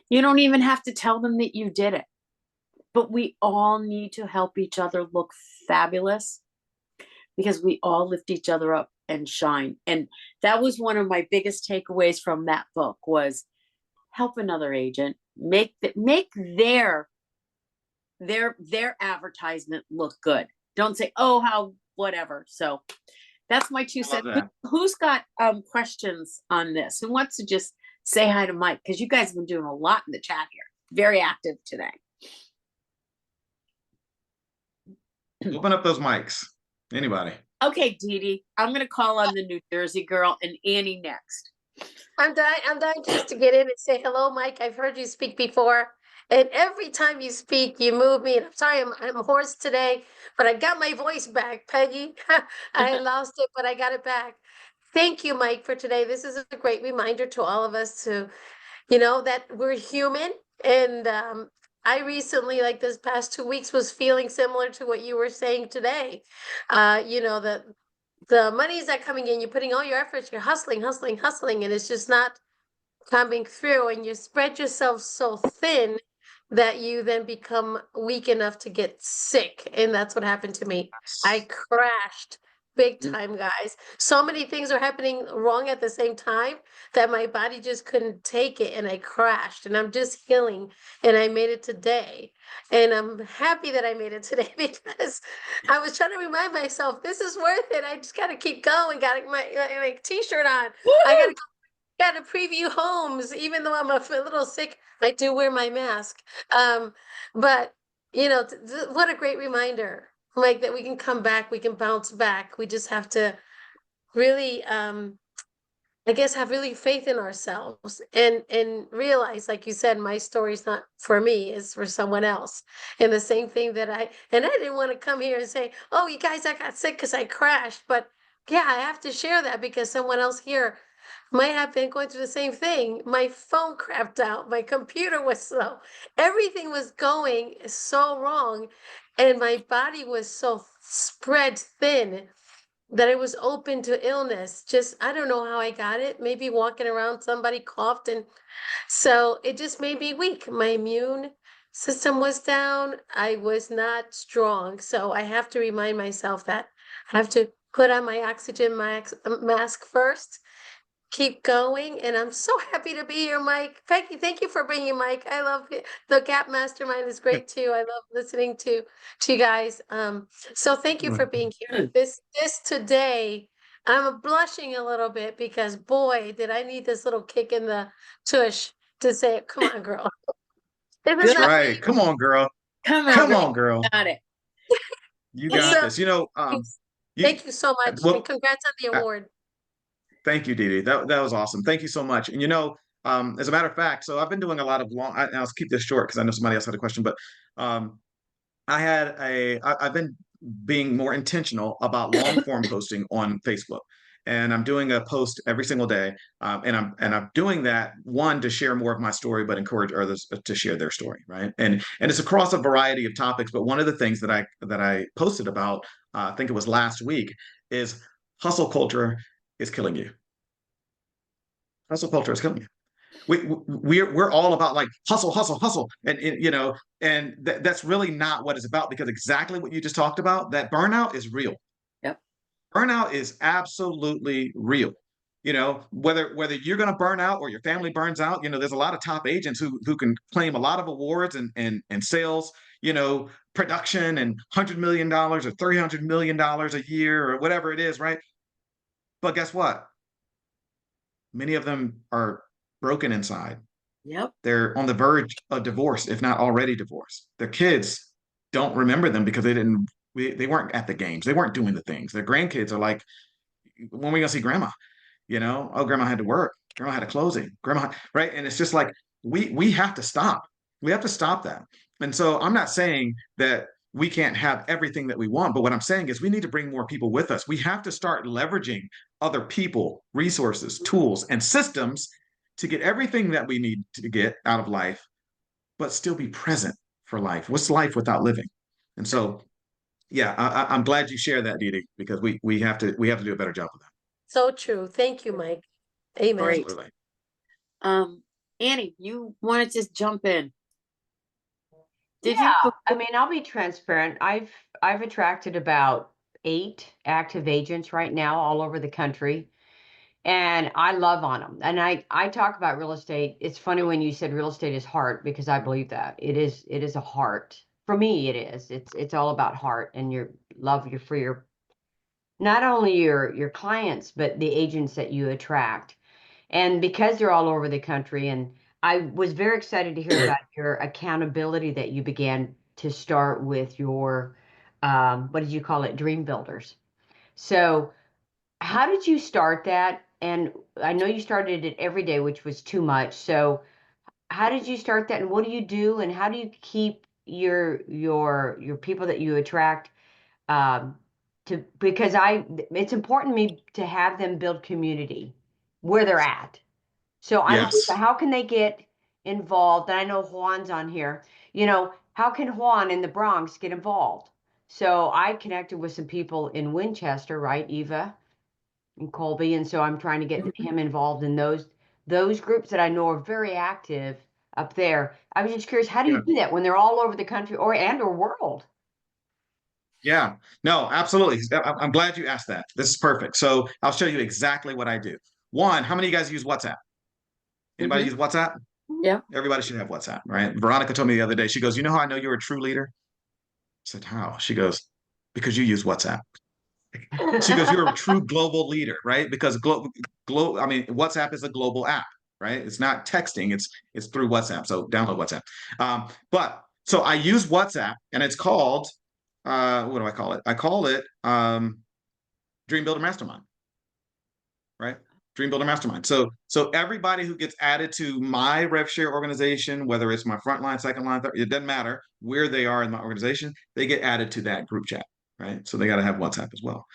You don't even have to tell them that you did it. But we all need to help each other look fabulous because we all lift each other up and shine. And that was one of my biggest takeaways from that book was help another agent, make their advertisement look good. Don't say, oh, how whatever. So that's my 2 cents. Who's got questions on this? Who wants to just say hi to Mike? Because you guys have been doing a lot in the chat here. Very active today. Open up those mics. Anybody? Okay, Dee Dee, I'm going to call on the New Jersey girl and Annie next. I'm dying just to get in and say hello, Mike. I've heard you speak before, and every time you speak, you move me. And I'm sorry, I'm hoarse today, but I got my voice back, Peggy. I lost it, but I got it back. Thank you, Mike, for today. This is a great reminder to all of us to, that we're human. And I recently, like this past 2 weeks, was feeling similar to what you were saying today. That the money is not coming in, you're putting all your efforts, you're hustling, and it's just not coming through, and you spread yourself so thin that you then become weak enough to get sick. And that's what happened to me. I crashed big time, guys. So many things are happening wrong at the same time that my body just couldn't take it, and I crashed. And I'm just healing, and I made it today. And I'm happy that I made it today because I was trying to remind myself this is worth it. I just got to keep going. Got my t-shirt on. I got to preview homes, even though I'm a little sick. I do wear my mask. But what a great reminder, like that we can come back, we can bounce back. We just have to really, I guess, have really faith in ourselves and realize, like you said, my story's not for me, it's for someone else. And the same thing that I didn't want to come here and say, oh, you guys, I got sick because I crashed. But yeah, I have to share that because someone else here might have been going through the same thing. My phone crapped out, my computer was slow, everything was going so wrong, and my body was so spread thin that it was open to illness. Just, I don't know how I got it. Maybe walking around, somebody coughed, and so it just made me weak. My immune system was down. I was not strong. So I have to remind myself that I have to put on my oxygen mask first, keep going. And I'm so happy to be here, Mike. Peggy, thank you for bringing Mike. I love it. The Gap Mastermind is great too. I love listening to you guys. So thank you for being here. This today, I'm blushing a little bit because boy, did I need this little kick in the tush to say, come on, girl. Isn't That's that right. Come on, girl. Come on, Come girl. on, girl. Got it. You And got so, this. You know, thank you so much, well, and congrats on the award. thank you, Dee Dee. That was awesome. Thank you so much. And you know, as a matter of fact, so I've been doing a lot of I'll keep this short because I know somebody else had a question, but um, I've been being more intentional about long form posting on Facebook. And I'm doing a post every single day. And I'm doing that one to share more of my story, but encourage others to share their story, right? And it's across a variety of topics. But one of the things that I posted about, I think it was last week, is hustle culture is killing you. Hustle culture is killing you. We're all about like hustle, hustle, hustle, and you know, and that's really not what it's about, because exactly what you just talked about, that burnout is real. Yep. Burnout is absolutely real. You know, whether you're going to burn out or your family burns out, you know, there's a lot of top agents who can claim a lot of awards and sales, you know, production and $100 million or $300 million a year or whatever it is, right? But guess what? Many of them are broken inside. Yep. They're on the verge of divorce, if not already divorced. Their kids don't remember them because they weren't at the games. They weren't doing the things. Their grandkids are like, when are we gonna see grandma? You know, oh, grandma had to work. Grandma had a closing. Grandma, right? And it's just like we have to stop. We have to stop that. And so I'm not saying that we can't have everything that we want, but what I'm saying is we need to bring more people with us. We have to start leveraging other people, resources, tools, and systems to get everything that we need to get out of life, but still be present for life. What's life without living? And so, yeah, I'm glad you share that, Dee Dee, because we have to do a better job of that. So true. Thank you, Mike. Amen. Great. Absolutely. Annie, you want to just jump in? Did Yeah, you? I mean, I'll be transparent. I've attracted about 8 active agents right now all over the country, and I love on them. And I talk about real estate. It's funny when you said real estate is heart, because I believe that it is a heart. For me, it is. It's all about heart and your love for your not only your clients, but the agents that you attract. And because they're all over the country, and I was very excited to hear about your accountability that you began to start with your, what did you call it? Dream builders. So how did you start that? And I know you started it every day, which was too much. So how did you start that, and what do you do, and how do you keep your people that you attract, um, because it's important to me to have them build community where they're at. So Yes. how can they get involved? And I know Juan's on here. You know, how can Juan in the Bronx get involved? So I connected with some people in Winchester, right, Eva and Colby, and so I'm trying to get him involved in those groups that I know are very active up there. I was just curious, how do Yeah. you do that when they're all over the country or world? Yeah. No, absolutely. I'm glad you asked that. This is perfect. So I'll show you exactly what I do. One, how many of you guys use WhatsApp? Anybody use WhatsApp? Yeah. Everybody should have WhatsApp, right? Veronica told me the other day, she goes, you know how I know you're a true leader? I said, how? She goes, because you use WhatsApp. She goes, you're a true global leader, right? Because I mean, WhatsApp is a global app, right? It's not texting, it's through WhatsApp. So download WhatsApp. But so I use WhatsApp, and it's called, what do I call it? I call it Dream Builder Mastermind, right? Dream Builder Mastermind. So everybody who gets added to my rev share organization, whether it's my front line, second line, third, it doesn't matter where they are in my organization, they get added to that group chat, right? So they got to have WhatsApp as well.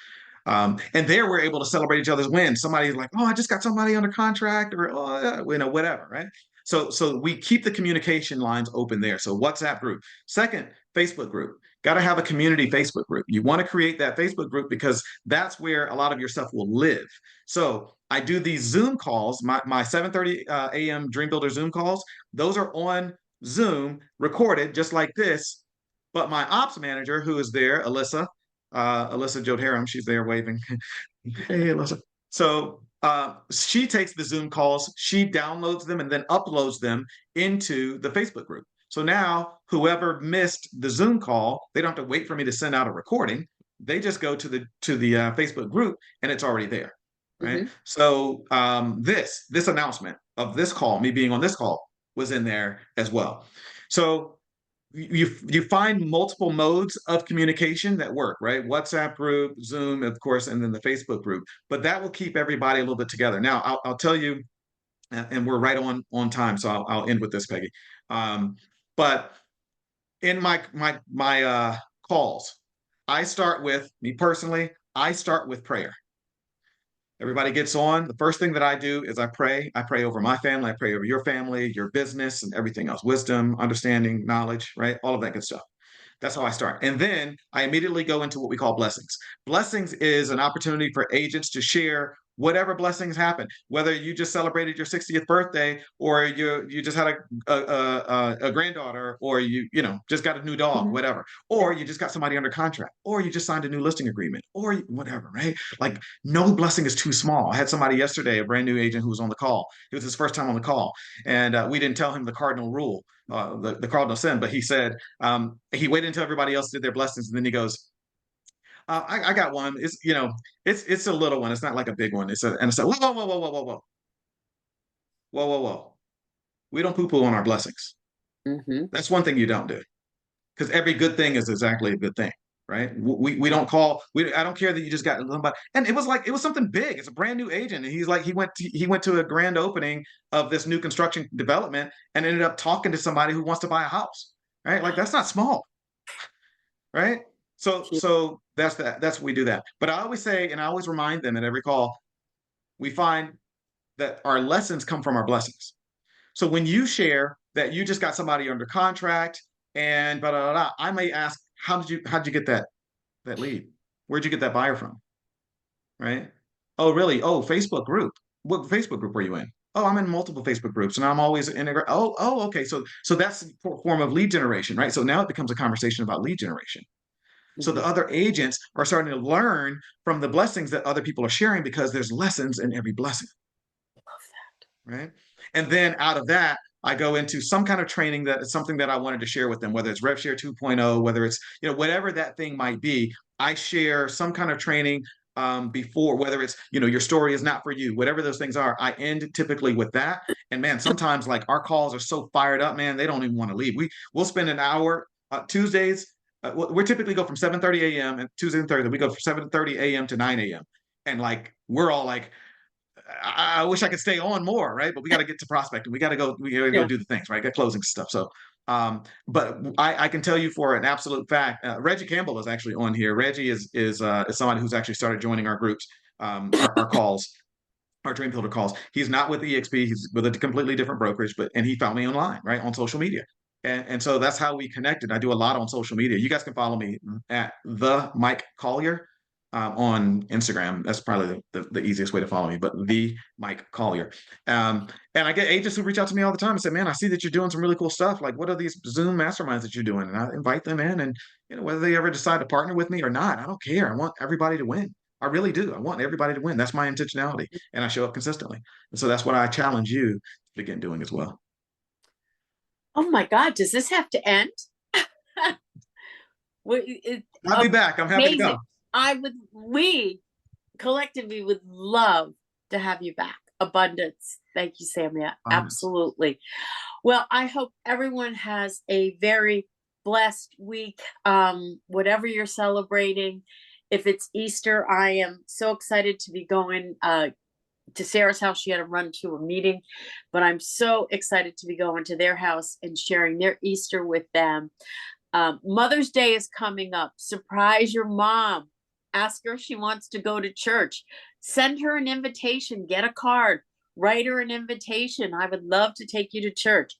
And there we're able to celebrate each other's wins. Somebody's like, oh, I just got somebody under contract, or oh, whatever, right? So we keep the communication lines open there. So WhatsApp group. Second, Facebook group. Got to have a community Facebook group. You want to create that Facebook group because that's where a lot of your stuff will live. So I do these Zoom calls, my 7:30 a.m. Dream Builder Zoom calls. Those are on Zoom, recorded just like this. But my ops manager, who is there, Alyssa Joderam, she's there waving. Hey, Alyssa. So she takes the Zoom calls, she downloads them, and then uploads them into the Facebook group. So now whoever missed the Zoom call, they don't have to wait for me to send out a recording. They just go to the Facebook group, and it's already there, right? Mhm. So this announcement of this call, me being on this call, was in there as well. So you find multiple modes of communication that work, right? WhatsApp group, Zoom, of course, and then the Facebook group. But that will keep everybody a little bit together. Now, I'll tell you, and we're right on time, so I'll end with this, Peggy. But in my calls, I start with me personally. I start with prayer. Everybody gets on. The first thing that I do is I pray. I pray over my family. I pray over your family, your business, and everything else. Wisdom, understanding, knowledge, right? All of that good stuff. That's how I start. And then I immediately go into what we call blessings. Blessings is an opportunity for agents to share whatever blessings happen, whether you just celebrated your 60th birthday, or you just had a granddaughter, or you know just got a new dog, Mhm. whatever, or you just got somebody under contract, or you just signed a new listing agreement, or whatever, right? Like, no blessing is too small. I had somebody yesterday, a brand new agent, who was on the call. It was his first time on the call, and we didn't tell him the cardinal rule, the cardinal sin, but he said, he waited until everybody else did their blessings, and then he goes, I got one. It's a little one. It's not like a big one. And I said, whoa, whoa, whoa, whoa, whoa, whoa, whoa, whoa, whoa, whoa. We don't poo-poo on our blessings. Mhm. That's one thing you don't do, because every good thing is exactly a good thing, right? We don't call. I don't care that you just got somebody. And it was something big. It's a brand new agent, and he's like, he went to a grand opening of this new construction development and ended up talking to somebody who wants to buy a house, right? Like, that's not small, right? So that's that. That's we do that. But I always say, and I always remind them at every call, we find that our lessons come from our blessings. So when you share that you just got somebody under contract and blah, blah, blah, blah, I may ask, how'd you get that lead? Where'd you get that buyer from? Right? Oh, really? Oh, Facebook group. What Facebook group were you in? Oh, I'm in multiple Facebook groups, and I'm always integrate. Okay. So that's a form of lead generation, right? So now it becomes a conversation about lead generation. So the Mhm. other agents are starting to learn from the blessings that other people are sharing, because there's lessons in every blessing, right? And then out of that, I go into some kind of training that is something that I wanted to share with them, whether it's RevShare 2.0, whether it's, whatever that thing might be. I share some kind of training before, whether it's, your story is not for you, whatever those things are. I end typically with that. And man, sometimes, like, our calls are so fired up, man, they don't even want to leave. We'll spend an hour Tuesdays. We typically go from 7:30 a.m. and Tuesday and Thursday. We go from 7:30 a.m. to 9 a.m. And like, we're all like, I wish I could stay on more, right? But we got to get to prospecting. We got to go Yeah. do the things, right? Get closing stuff. So, but I can tell you for an absolute fact, Reggie Campbell is actually on here. Reggie is somebody who's actually started joining our groups, our calls, our Dream Builder calls. He's not with EXP. He's with a completely different brokerage, and he found me online, right, on social media. And so that's how we connected. I do a lot on social media. You guys can follow me at the Mike Collier on Instagram. That's probably the easiest way to follow me, but the Mike Collier. And I get agents who reach out to me all the time and say, man, I see that you're doing some really cool stuff. Like, what are these Zoom masterminds that you're doing? And I invite them in, and whether they ever decide to partner with me or not, I don't care. I want everybody to win. I really do. I want everybody to win. That's my intentionality, and I show up consistently. And so that's what I challenge you to begin doing as well. Oh my God, does this have to end? I'll be back. I'm happy to Amazing. come. We collectively would love to have you back. Abundance. Thank you, Samia. Absolutely. Well, I hope everyone has a very blessed week. Whatever you're celebrating. If it's Easter, I am so excited to be going to Sarah's house. She had to run to a meeting, but I'm so excited to be going to their house and sharing their Easter with them. Mother's Day is coming up. Surprise your mom Ask her if she wants to go to church. Send her an invitation, get a card, write her an invitation. I would love to take you to church.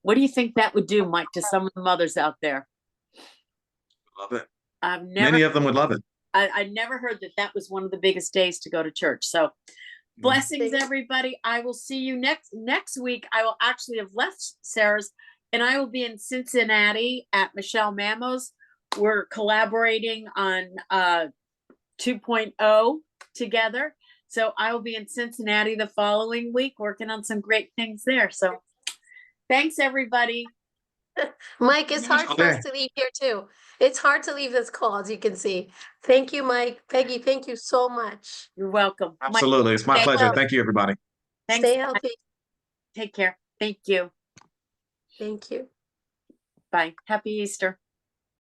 What do you think that would do, Mike, to some of the mothers out there? Love it. I've Many never, of them would love it. I never heard that that was one of the biggest days to go to church. So blessings, everybody. I will see you next week. I will actually have left Sarah's, and I will be in Cincinnati at Michelle Mamo's. We're collaborating on 2.0 together. So I will be in Cincinnati the following week working on some great things there. So thanks, everybody. Mike, it's hard for us to leave here too. It's hard to leave this call, as you can see. Thank you, Mike. Peggy, thank you so much. You're welcome. Absolutely. It's my stay pleasure. healthy. Thank you, everybody. Thanks. Stay healthy. Take care. Thank you. Thank you. Bye. Happy Easter.